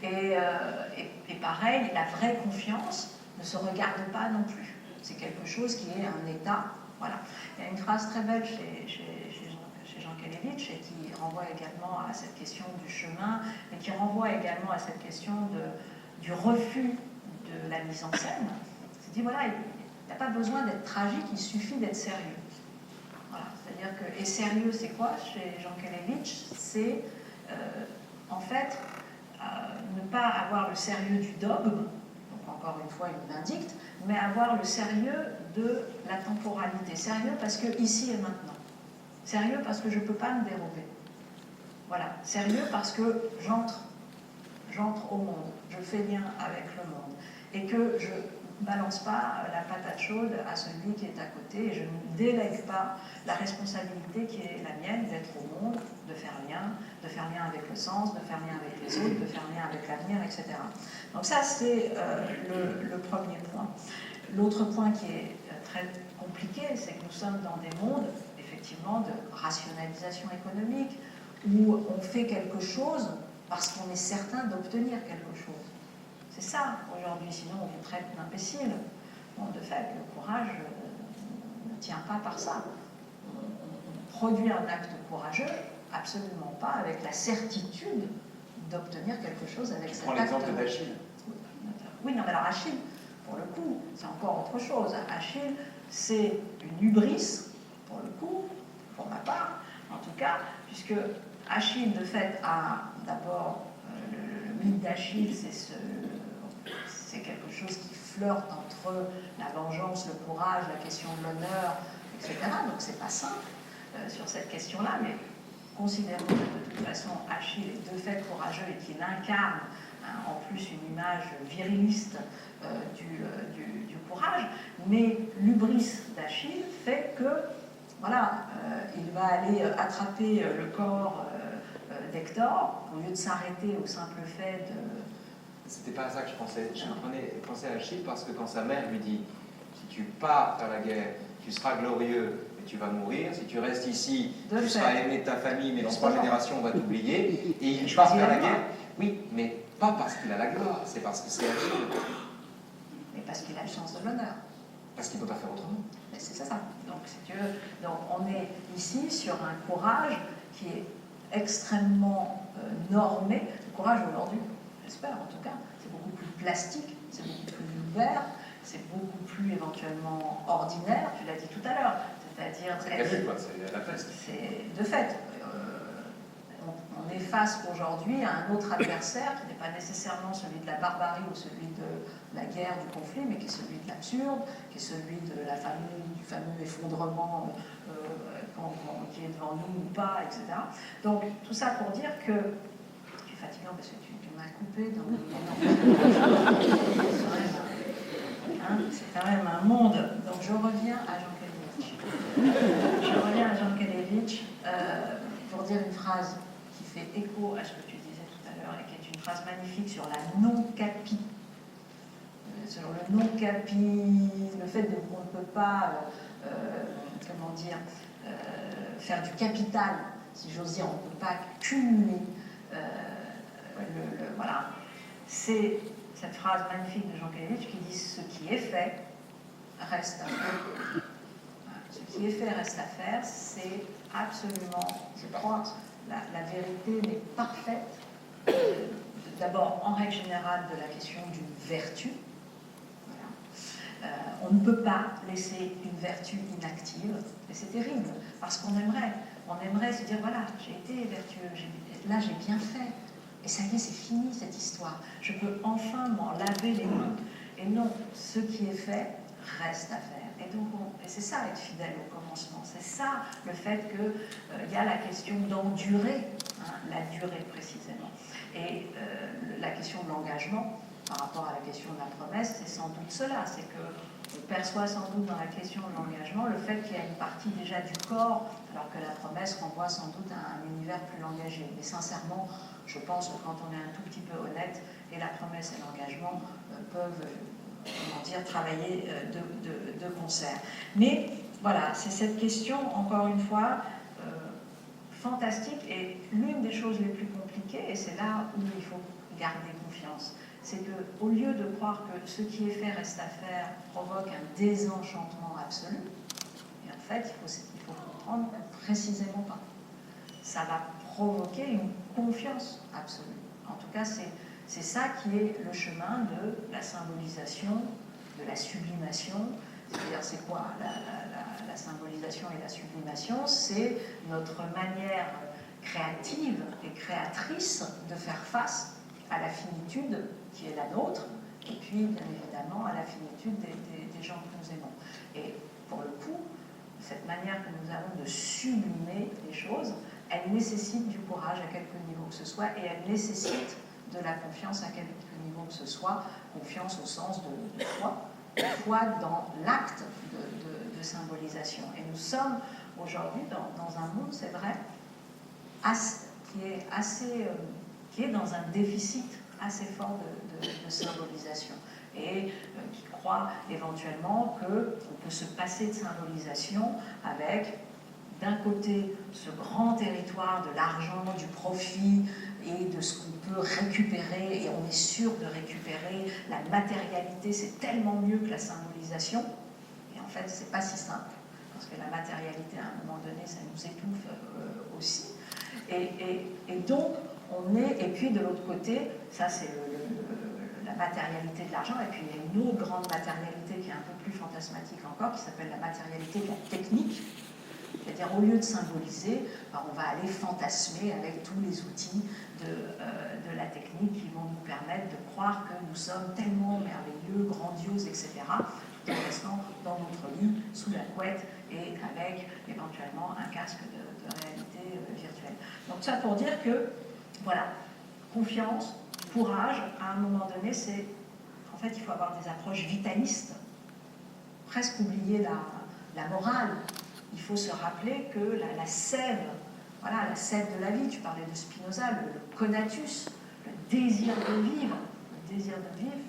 Et pareil, la vraie confiance ne se regarde pas non plus. C'est quelque chose qui est un état, voilà. Il y a une phrase très belle chez Jean Kelevitch et qui renvoie également à cette question du chemin, mais qui renvoie également à cette question du refus de la mise en scène. Il dit voilà, il n'y a pas besoin d'être tragique, il suffit d'être sérieux. Voilà, c'est-à-dire que, et sérieux, c'est quoi chez Jean Kelevitch? C'est en fait ne pas avoir le sérieux du dogme, donc encore une fois une vindicte, mais avoir le sérieux de la temporalité. Sérieux parce que ici et maintenant. Sérieux parce que je ne peux pas me dérober. Voilà, sérieux parce que j'entre au monde, je fais lien avec le monde, et que je ne balance pas la patate chaude à celui qui est à côté, et je ne délègue pas la responsabilité qui est la mienne d'être au monde, de faire lien avec le sens, de faire lien avec les autres, de faire lien avec l'avenir, etc. Donc ça, c'est le premier point. L'autre point qui est très compliqué, c'est que nous sommes dans des mondes, effectivement, de rationalisation économique, où on fait quelque chose parce qu'on est certain d'obtenir quelque chose. C'est ça, aujourd'hui, sinon on vous traite d'imbécile. Bon, de fait, le courage ne tient pas par ça. On produit un acte courageux, absolument pas avec la certitude d'obtenir quelque chose avec cet acte. Prends l'exemple d'Achille. Oui, non, mais alors Achille, pour le coup, c'est encore autre chose. Achille, c'est une hubris, pour le coup, pour ma part, en tout cas, puisque Achille, de fait, a d'abord, le mythe d'Achille, c'est quelque chose qui flirte entre la vengeance, le courage, la question de l'honneur, etc. Donc c'est pas simple sur cette question-là, mais considérons que de toute façon Achille est de fait courageux et qu'il incarne en plus une image viriliste du courage, mais l'hubris d'Achille fait que voilà, il va aller attraper le corps d'Hector, au lieu de s'arrêter au simple fait de... C'était pas à ça que je pensais. Je pensais à Achille parce que quand sa mère lui dit « Si tu pars faire la guerre, tu seras glorieux, mais tu vas mourir. Si tu restes ici, tu seras aimé de ta famille, mais dans 3 générations, on va t'oublier. » Et il part faire la guerre. Oui, mais pas parce qu'il a la gloire, c'est parce que c'est Achille. Mais parce qu'il a le sens de l'honneur. Parce qu'il ne peut pas faire autrement. C'est ça. Donc, si tu veux, donc, on est ici sur un courage qui est extrêmement normé. Le courage aujourd'hui, j'espère en tout cas, c'est beaucoup plus plastique, c'est beaucoup plus ouvert, c'est beaucoup plus éventuellement ordinaire, tu l'as dit tout à l'heure. C'est-à-dire... C'est la peste. C'est de fait. On est face aujourd'hui à un autre adversaire qui n'est pas nécessairement celui de la barbarie ou celui de la guerre, du conflit, mais qui est celui de l'absurde, qui est celui de du fameux effondrement qui est devant nous ou pas, etc. Donc, tout ça pour dire que... C'est fatigant parce que tu m'as coupé dans c'est quand même un monde. Donc, je reviens à Jean Kelevitch pour dire une phrase qui fait écho à ce que tu disais tout à l'heure et qui est une phrase magnifique sur la non-capi. Sur le non-capi, le fait qu'on ne peut pas, faire du capital, si j'ose dire, on ne peut pas cumuler. Voilà. C'est cette phrase magnifique de Jean Kelevitch qui dit « Ce qui est fait reste à faire ». Ce qui est fait reste à faire, c'est absolument, je crois, la vérité n'est parfaite. D'abord, en règle générale, de la question d'une vertu. Voilà. On ne peut pas laisser une vertu inactive, et c'est terrible, parce qu'on aimerait se dire, voilà, j'ai été vertueux, là j'ai bien fait, et ça y est, c'est fini cette histoire. Je peux enfin m'en laver les mains. Et non, ce qui est fait reste à faire. Et donc, c'est ça être fidèle au commencement. C'est ça le fait qu'il y a la question d'endurer, la durée précisément. Et la question de l'engagement, par rapport à la question de la promesse, c'est sans doute cela. C'est qu'on perçoit sans doute dans la question de l'engagement le fait qu'il y a une partie déjà du corps, alors que la promesse renvoie sans doute à un univers plus engagé. Mais sincèrement, je pense que quand on est un tout petit peu honnête, et la promesse et l'engagement peuvent... travailler de concert. Mais voilà, c'est cette question, encore une fois, fantastique, et l'une des choses les plus compliquées, et c'est là où il faut garder confiance, c'est qu'au lieu de croire que ce qui est fait reste à faire provoque un désenchantement absolu, et en fait, il faut comprendre précisément pas. Ça va provoquer une confiance absolue. En tout cas, c'est ça qui est le chemin de la symbolisation, de la sublimation. C'est-à-dire, c'est quoi la symbolisation et la sublimation? C'est notre manière créative et créatrice de faire face à la finitude qui est la nôtre, et puis, bien évidemment, à la finitude des gens que nous aimons. Et pour le coup, cette manière que nous avons de sublimer les choses, elle nécessite du courage à quelque niveau que ce soit, et elle nécessite de la confiance à quelque niveau que ce soit, confiance au sens de foi dans l'acte de symbolisation. Et nous sommes aujourd'hui dans un monde, c'est vrai, qui est dans un déficit assez fort de symbolisation, et qui croit éventuellement qu'on peut se passer de symbolisation avec, d'un côté, ce grand territoire de l'argent, du profit et de ce qu'on peut récupérer, et on est sûr de récupérer la matérialité, c'est tellement mieux que la symbolisation, et en fait c'est pas si simple, parce que la matérialité à un moment donné ça nous étouffe aussi, et donc on est, et puis de l'autre côté, ça c'est la matérialité de l'argent, et puis il y a une autre grande matérialité qui est un peu plus fantasmatique encore, qui s'appelle la matérialité de la technique. C'est-à-dire, au lieu de symboliser, on va aller fantasmer avec tous les outils de la technique qui vont nous permettre de croire que nous sommes tellement merveilleux, grandioses, etc., tout en restant dans notre lit, sous la couette, et avec éventuellement un casque de réalité virtuelle. Donc ça pour dire que, voilà, confiance, courage, à un moment donné, c'est, en fait, il faut avoir des approches vitalistes, presque oublier la morale. Il faut se rappeler que la sève, voilà, la sève de la vie, tu parlais de Spinoza, le conatus, le désir de vivre,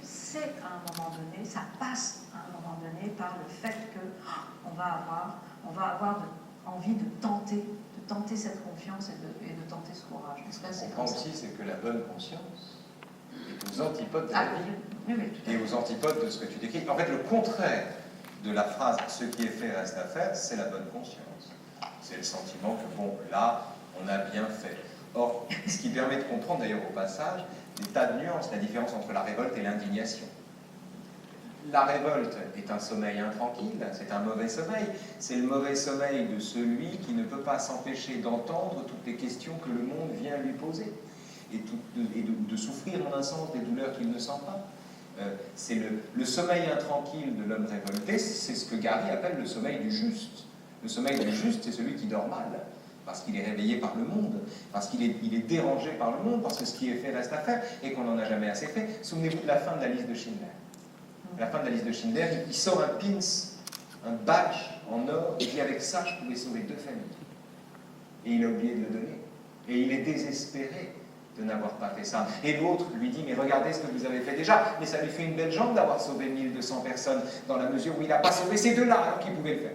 c'est à un moment donné, ça passe à un moment donné par le fait qu'on va avoir envie de tenter cette confiance et de tenter ce courage. Ce qu'on comprend aussi, c'est que la bonne conscience est aux antipodes de la vie, oui, et aux antipodes de ce que tu décris. En fait, le contraire de la phrase « ce qui est fait reste à faire », c'est la bonne conscience. C'est le sentiment que, bon, là, on a bien fait. Or, ce qui permet de comprendre, d'ailleurs, au passage, des tas de nuances, la différence entre la révolte et l'indignation. La révolte est un sommeil intranquille, c'est un mauvais sommeil. C'est le mauvais sommeil de celui qui ne peut pas s'empêcher d'entendre toutes les questions que le monde vient lui poser, et de souffrir en un sens des douleurs qu'il ne sent pas. C'est le sommeil intranquille de l'homme révolté, c'est ce que Gary appelle le sommeil du juste. Le sommeil du juste, c'est celui qui dort mal, parce qu'il est réveillé par le monde, parce qu'il est dérangé par le monde, parce que ce qui est fait reste à faire, et qu'on n'en a jamais assez fait. Souvenez-vous de la fin de la liste de Schindler. À la fin de la liste de Schindler, il sort un pins, un badge en or, et dit avec ça, je pouvais sauver 2 familles. Et il a oublié de le donner. Et il est désespéré de n'avoir pas fait ça. Et l'autre lui dit, mais regardez ce que vous avez fait déjà. Mais ça lui fait une belle jambe d'avoir sauvé 1200 personnes, dans la mesure où il n'a pas sauvé ces 2-là, alors qu'il pouvait le faire.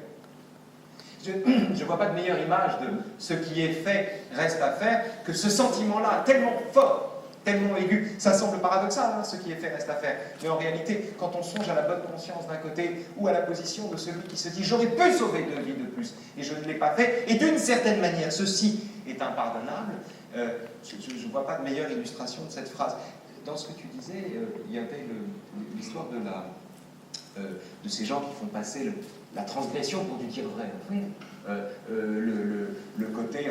Je ne vois pas de meilleure image de ce qui est fait reste à faire que ce sentiment-là, tellement fort, tellement aigu. Ça semble paradoxal, hein, ce qui est fait reste à faire. Mais en réalité, quand on songe à la bonne conscience d'un côté, ou à la position de celui qui se dit « j'aurais pu sauver 2 vies de plus, et je ne l'ai pas fait, et d'une certaine manière, ceci est impardonnable », je ne vois pas de meilleure illustration de cette phrase. Dans ce que tu disais, il y avait l'histoire de ces gens qui font passer la transgression pour du dire vrai. Oui. Le côté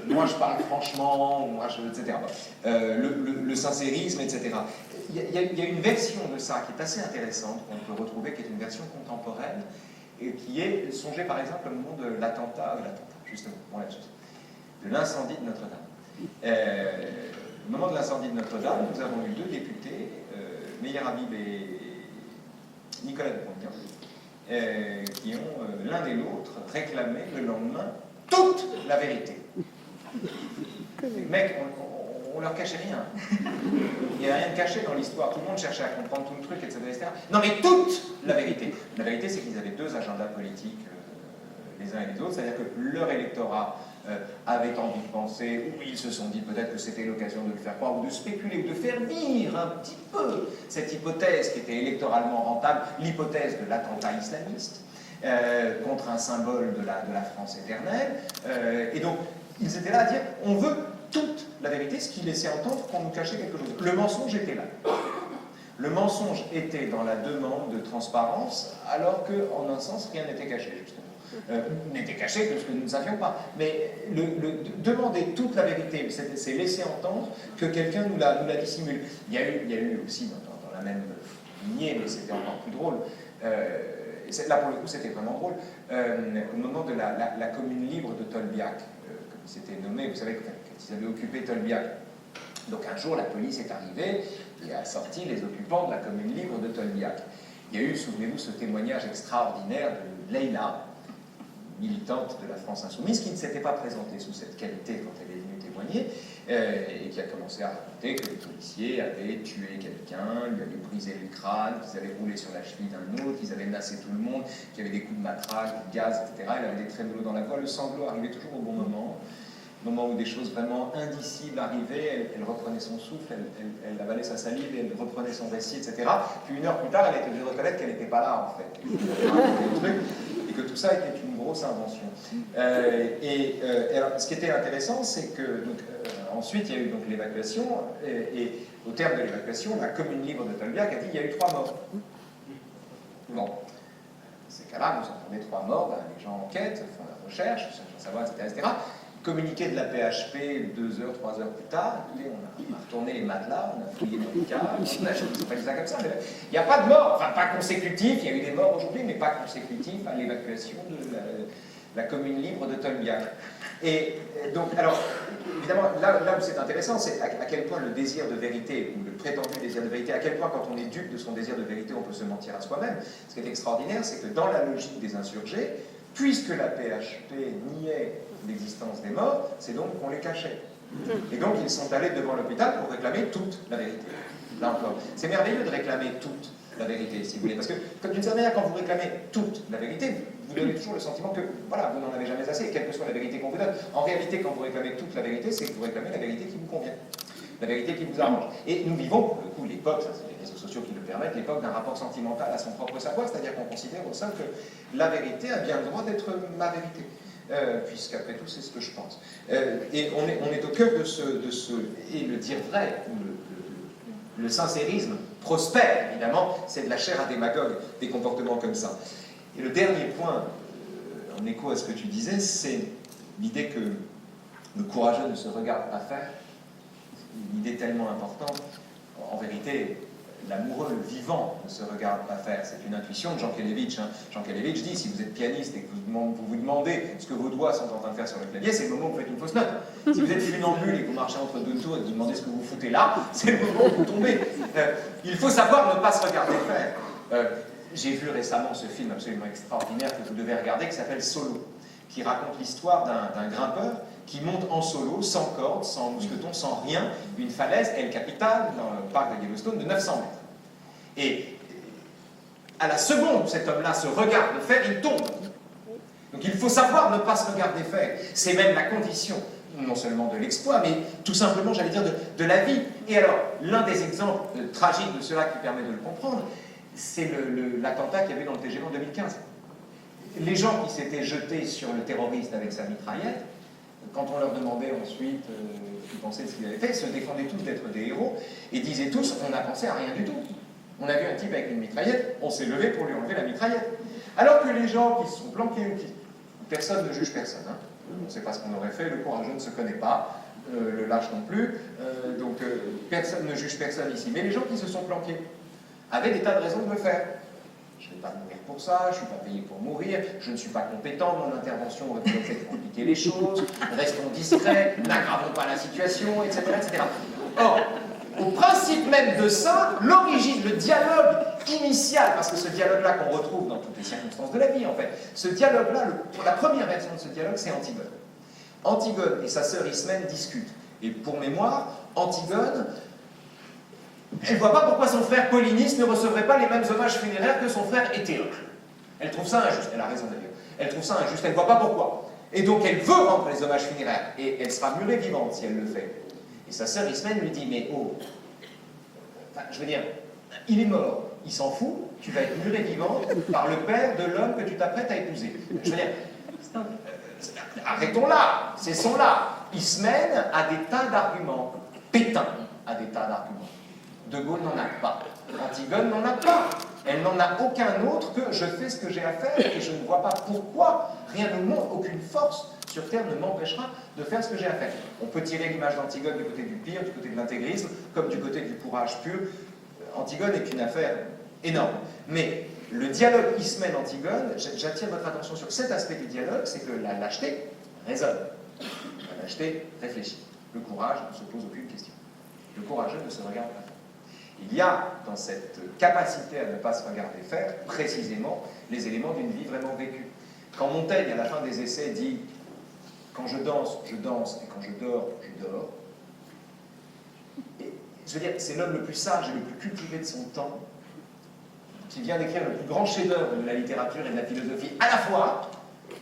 moi je parle franchement, moi je, etc. Le sincérisme, etc. Il y a une version de ça qui est assez intéressante, qu'on peut retrouver, qui est une version contemporaine, et qui est songée par exemple au moment de l'attentat, justement, de l'incendie de Notre-Dame. Au moment de l'incendie de Notre-Dame, nous avons eu 2 députés, Meyer Habib et Nicolas Dupont-Aignan, qui ont l'un et l'autre réclamé le lendemain toute la vérité. Les mecs, on leur cachait rien. Il n'y avait rien de caché dans l'histoire. Tout le monde cherchait à comprendre tout le truc, etc. Non, mais toute la vérité. La vérité, c'est qu'ils avaient 2 agendas politiques, les uns et les autres. C'est-à-dire que leur électorat avait envie de penser, ou ils se sont dit peut-être que c'était l'occasion de le faire croire, ou de spéculer, ou de faire vivre un petit peu cette hypothèse qui était électoralement rentable, l'hypothèse de l'attentat islamiste, contre un symbole de la France éternelle. Et donc, ils étaient là à dire, on veut toute la vérité, ce qui laissait entendre qu'on nous cachait quelque chose. Le mensonge était là. Le mensonge était dans la demande de transparence, alors qu'en un sens, rien n'était caché, justement. N'était caché que ce que nous ne savions pas. Mais demander toute la vérité, c'est laisser entendre que quelqu'un nous la dissimule. Il y a eu aussi, dans la même lignée, mais c'était encore plus drôle, là pour le coup c'était vraiment drôle, au moment de la commune libre de Tolbiac, que ils s'étaient nommés, vous savez, quand ils avaient occupé Tolbiac. Donc un jour, la police est arrivée et a sorti les occupants de la commune libre de Tolbiac. Il y a eu, souvenez-vous, ce témoignage extraordinaire de Leïla, militante de la France Insoumise, qui ne s'était pas présentée sous cette qualité quand elle est venue témoigner, et qui a commencé à raconter que les policiers avaient tué quelqu'un, lui avaient brisé le crâne, qu'ils avaient roulé sur la cheville d'un autre, qu'ils avaient nassé tout le monde, qu'il y avait des coups de matraque, du gaz, etc. Elle avait des trémolos dans la voix, le sanglot arrivait toujours au bon moment. Au moment où des choses vraiment indicibles arrivaient, elle reprenait son souffle, elle avalait sa salive, et elle reprenait son récit, etc. Puis une heure plus tard, elle était obligée de reconnaître qu'elle n'était pas là, en fait. Et que tout ça était une grosse invention. Alors, ce qui était intéressant, c'est que ensuite, il y a eu donc l'évacuation, et au terme de l'évacuation, la commune libre de Tolbiac a dit qu'il y a eu 3 morts. Bon. Dans ces cas-là, vous entendez 3 morts, ben, les gens enquêtent, font la recherche, cherchent à savoir, etc. Communiqué de la PHP 2 heures, 3 heures plus tard, écoutez, on a retourné les matelas, on a fouillé dans les caves, on a pas dit ça comme ça, mais il n'y a pas de mort, enfin pas consécutif, il y a eu des morts aujourd'hui, mais pas consécutif à l'évacuation de la commune libre de Tolbiac. Et donc, alors, évidemment, là où c'est intéressant, c'est à quel point le désir de vérité, ou le prétendu désir de vérité, à quel point quand on est dupe de son désir de vérité, on peut se mentir à soi-même. Ce qui est extraordinaire, c'est que dans la logique des insurgés, puisque la PHP niait l'existence des morts, c'est donc qu'on les cachait. Et donc ils sont allés devant l'hôpital pour réclamer toute la vérité. Là encore, c'est merveilleux de réclamer toute la vérité, si vous voulez, parce que, comme d'une certaine manière, quand vous réclamez toute la vérité, vous avez toujours le sentiment que, voilà, vous n'en avez jamais assez, quelle que soit la vérité qu'on vous donne. En réalité, quand vous réclamez toute la vérité, c'est que vous réclamez la vérité qui vous convient, la vérité qui vous arrange. Et nous vivons, pour le coup, l'époque, ça c'est les réseaux sociaux qui le permettent, l'époque d'un rapport sentimental à son propre savoir, c'est-à-dire qu'on considère au sein que la vérité a bien le droit d'être ma vérité. Puisqu'après tout, c'est ce que je pense. Et on est au cœur de ce et le dire vrai, ou le sincérisme prospère, évidemment, c'est de la chair à démagogue, des comportements comme ça. Et le dernier point, en écho à ce que tu disais, c'est l'idée que le courageux ne se regarde pas faire, une idée tellement importante. En vérité, l'amoureux, le vivant, ne se regarde pas faire. C'est une intuition de Jean Kelevitch. Hein. Jean Kelevitch dit, si vous êtes pianiste et que vous vous demandez ce que vos doigts sont en train de faire sur le clavier, c'est le moment où vous faites une fausse note. Si vous êtes funambule et que vous marchez entre 2 tours et que vous demandez ce que vous foutez là, c'est le moment où vous tombez. Il faut savoir ne pas se regarder faire. J'ai vu récemment ce film absolument extraordinaire que vous devez regarder, qui s'appelle Solo, qui raconte l'histoire d'un grimpeur qui monte en solo, sans corde, sans mousqueton, sans rien, une falaise, El Capital, dans le parc de Yellowstone, de 900 mètres. Et à la seconde où cet homme-là se regarde faire, il tombe. Donc il faut savoir ne pas se regarder faire. C'est même la condition, non seulement de l'exploit, mais tout simplement, j'allais dire, de la vie. Et alors, l'un des exemples tragiques de cela qui permet de le comprendre, c'est l'attentat qu'il y avait dans le TGV en 2015. Les gens qui s'étaient jetés sur le terroriste avec sa mitraillette, quand on leur demandait ensuite ce qu'ils pensaient de ce qu'il avait fait, ils se défendaient tous d'être des héros et disaient tous on n'a pensé à rien du tout. On a vu un type avec une mitraillette, on s'est levé pour lui enlever la mitraillette. Alors que les gens qui se sont planqués ou qui... Personne ne juge personne. Hein. On ne sait pas ce qu'on aurait fait, le courageux ne se connaît pas, le lâche non plus, donc personne ne juge personne ici. Mais les gens qui se sont planqués avaient des tas de raisons de le faire. Je ne vais pas mourir pour ça, je ne suis pas payé pour mourir, je ne suis pas compétent, mon intervention aurait peut-être compliqué les choses, restons discrets, n'aggravons pas la situation, etc., etc. Or, au principe même de ça, l'origine, le dialogue initial, parce que ce dialogue-là qu'on retrouve dans toutes les circonstances de la vie, en fait, ce dialogue-là, la première version de ce dialogue, c'est Antigone. Antigone et sa sœur Ismène discutent. Et pour mémoire, Antigone, elle ne voit pas pourquoi son frère Polynice ne recevrait pas les mêmes hommages funéraires que son frère Éthéocle. Elle trouve ça injuste, elle a raison d'ailleurs. Elle trouve ça injuste, elle ne voit pas pourquoi. Et donc elle veut rendre les hommages funéraires, et elle sera murée vivante si elle le fait. Et sa sœur Ismène lui dit, mais oh, enfin, je veux dire, il est mort, il s'en fout, tu vas être murée vivante par le père de l'homme que tu t'apprêtes à épouser. Je veux dire, arrêtons là, cessons-là. Ismène a des tas d'arguments, Pétain a des tas d'arguments. De Gaulle n'en a pas. Antigone n'en a pas. Elle n'en a aucun autre que je fais ce que j'ai à faire et je ne vois pas pourquoi rien au monde, aucune force sur Terre ne m'empêchera de faire ce que j'ai à faire. On peut tirer l'image d'Antigone du côté du pire, du côté de l'intégrisme, comme du côté du courage pur. Antigone est une affaire énorme. Mais le dialogue Ismène-Antigone, j'attire votre attention sur cet aspect du dialogue, c'est que la lâcheté résonne. La lâcheté réfléchit. Le courage ne se pose aucune question. Le courageux ne se regarde pas faire. Il y a dans cette capacité à ne pas se regarder faire, précisément, les éléments d'une vie vraiment vécue. Quand Montaigne, à la fin des essais, dit « Quand je danse, et quand je dors, je dors », je veux dire, c'est l'homme le plus sage et le plus cultivé de son temps, qui vient d'écrire le plus grand chef-d'œuvre de la littérature et de la philosophie à la fois,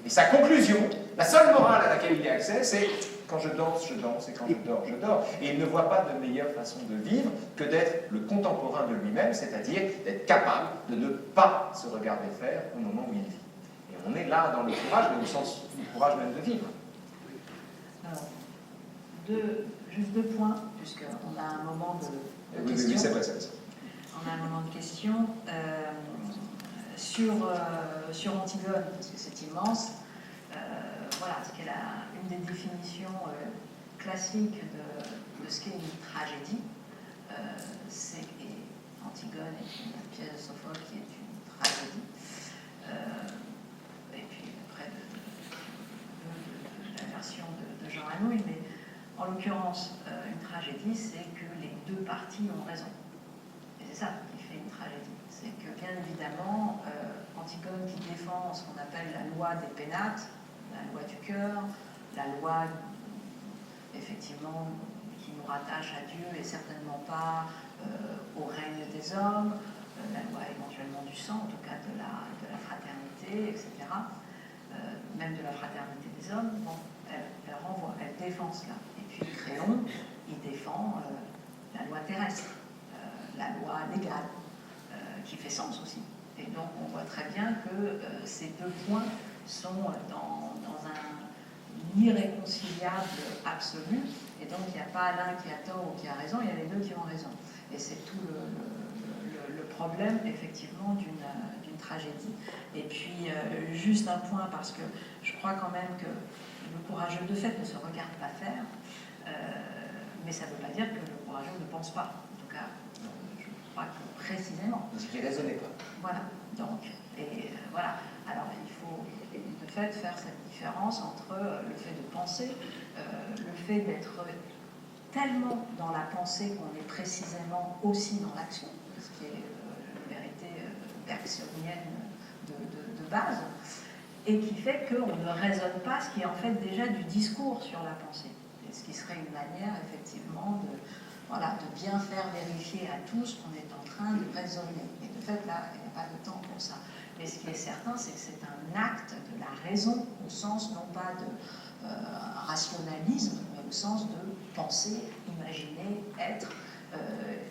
et sa conclusion, la seule morale à laquelle il y a accès, c'est quand je danse, et quand je dors, je dors. Et il ne voit pas de meilleure façon de vivre que d'être le contemporain de lui-même, c'est-à-dire d'être capable de ne pas se regarder faire au moment où il vit. Et on est là dans le courage, mais au sens du courage même de vivre. Alors, juste deux points, puisqu'on a un moment de Oui, questions. oui, c'est vrai, c'est vrai. On a un moment de questions sur Antigone, parce que c'est immense. Voilà, ce qu'elle a une des définitions classiques de ce qu'est une tragédie. C'est Antigone est une pièce de Sophocle qui est une tragédie. Et puis après de la version de Jean Anouilh, mais en l'occurrence, une tragédie, c'est que les deux parties ont raison. Et c'est ça qui fait une tragédie. C'est que, bien évidemment, Antigone qui défend ce qu'on appelle la loi des pénates, la loi du cœur, la loi, effectivement, qui nous rattache à Dieu et certainement pas au règne des hommes, la loi éventuellement du sang, en tout cas de la fraternité, etc., même de la fraternité des hommes. Bon, elle renvoie, elle défend cela. Et puis Créon, il défend la loi terrestre, la loi légale, qui fait sens aussi. Et donc on voit très bien que ces deux points sont dans un irréconciliable absolu, et donc il n'y a pas l'un qui a tort ou qui a raison, il y a les deux qui ont raison. Et c'est tout le problème, effectivement, d'une tragédie. Et puis, juste un point, parce que je crois quand même que le courageux, de fait, ne se regarde pas faire, mais ça ne veut pas dire que le courageux ne pense pas. En tout cas, je crois que précisément. Ce qui ne raisonnait pas. Voilà. Donc, voilà. Alors, il faut, de fait, faire cette différence entre le fait de penser, le fait d'être tellement dans la pensée qu'on est précisément aussi dans l'action, ce qui est une vérité bergsonienne de base, et qui fait qu'on ne raisonne pas ce qui est en fait déjà du discours sur la pensée. Et ce qui serait une manière, effectivement, de bien faire vérifier à tous qu'on est en train de raisonner. Et de fait, là, il n'y a pas de temps pour ça. Mais ce qui est certain, c'est que c'est un acte de la raison, au sens non pas de rationalisme, mais au sens de penser, imaginer, être,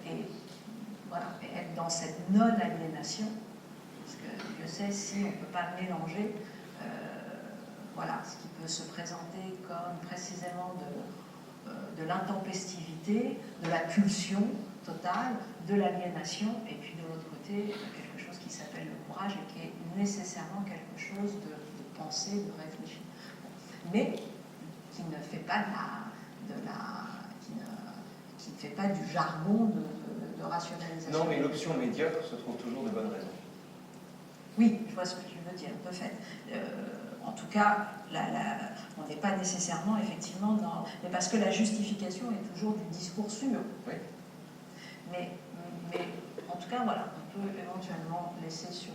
et être dans cette non-aliénation. Parce que Dieu sait si on ne peut pas mélanger ce qui peut se présenter comme précisément de l'intempestivité, de la pulsion totale, de l'aliénation, et puis de l'autre côté, quelque chose qui s'appelle le courage et qui est nécessairement quelque chose de pensé, de réfléchi. Mais qui ne fait pas qui ne fait pas du jargon de rationalisation. Non, mais l'option médiocre se trouve toujours de bonnes raisons. Oui, je vois ce que tu veux dire, de fait. En tout cas, on n'est pas nécessairement, effectivement, mais parce que la justification est toujours du discours sûr. Oui. Mais en tout cas, voilà, on peut éventuellement laisser sur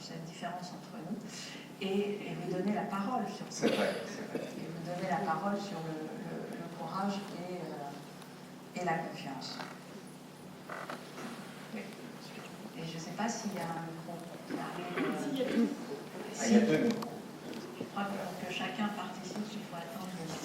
cette différence entre nous et lui donner la parole sur ça. C'est vrai. Et lui donner la parole sur le courage et la confiance. Oui. Et je ne sais pas s'il y a un micro qui arrive. Il y a deux micros. Je crois que pour que chacun participe, il faut attendre le micro.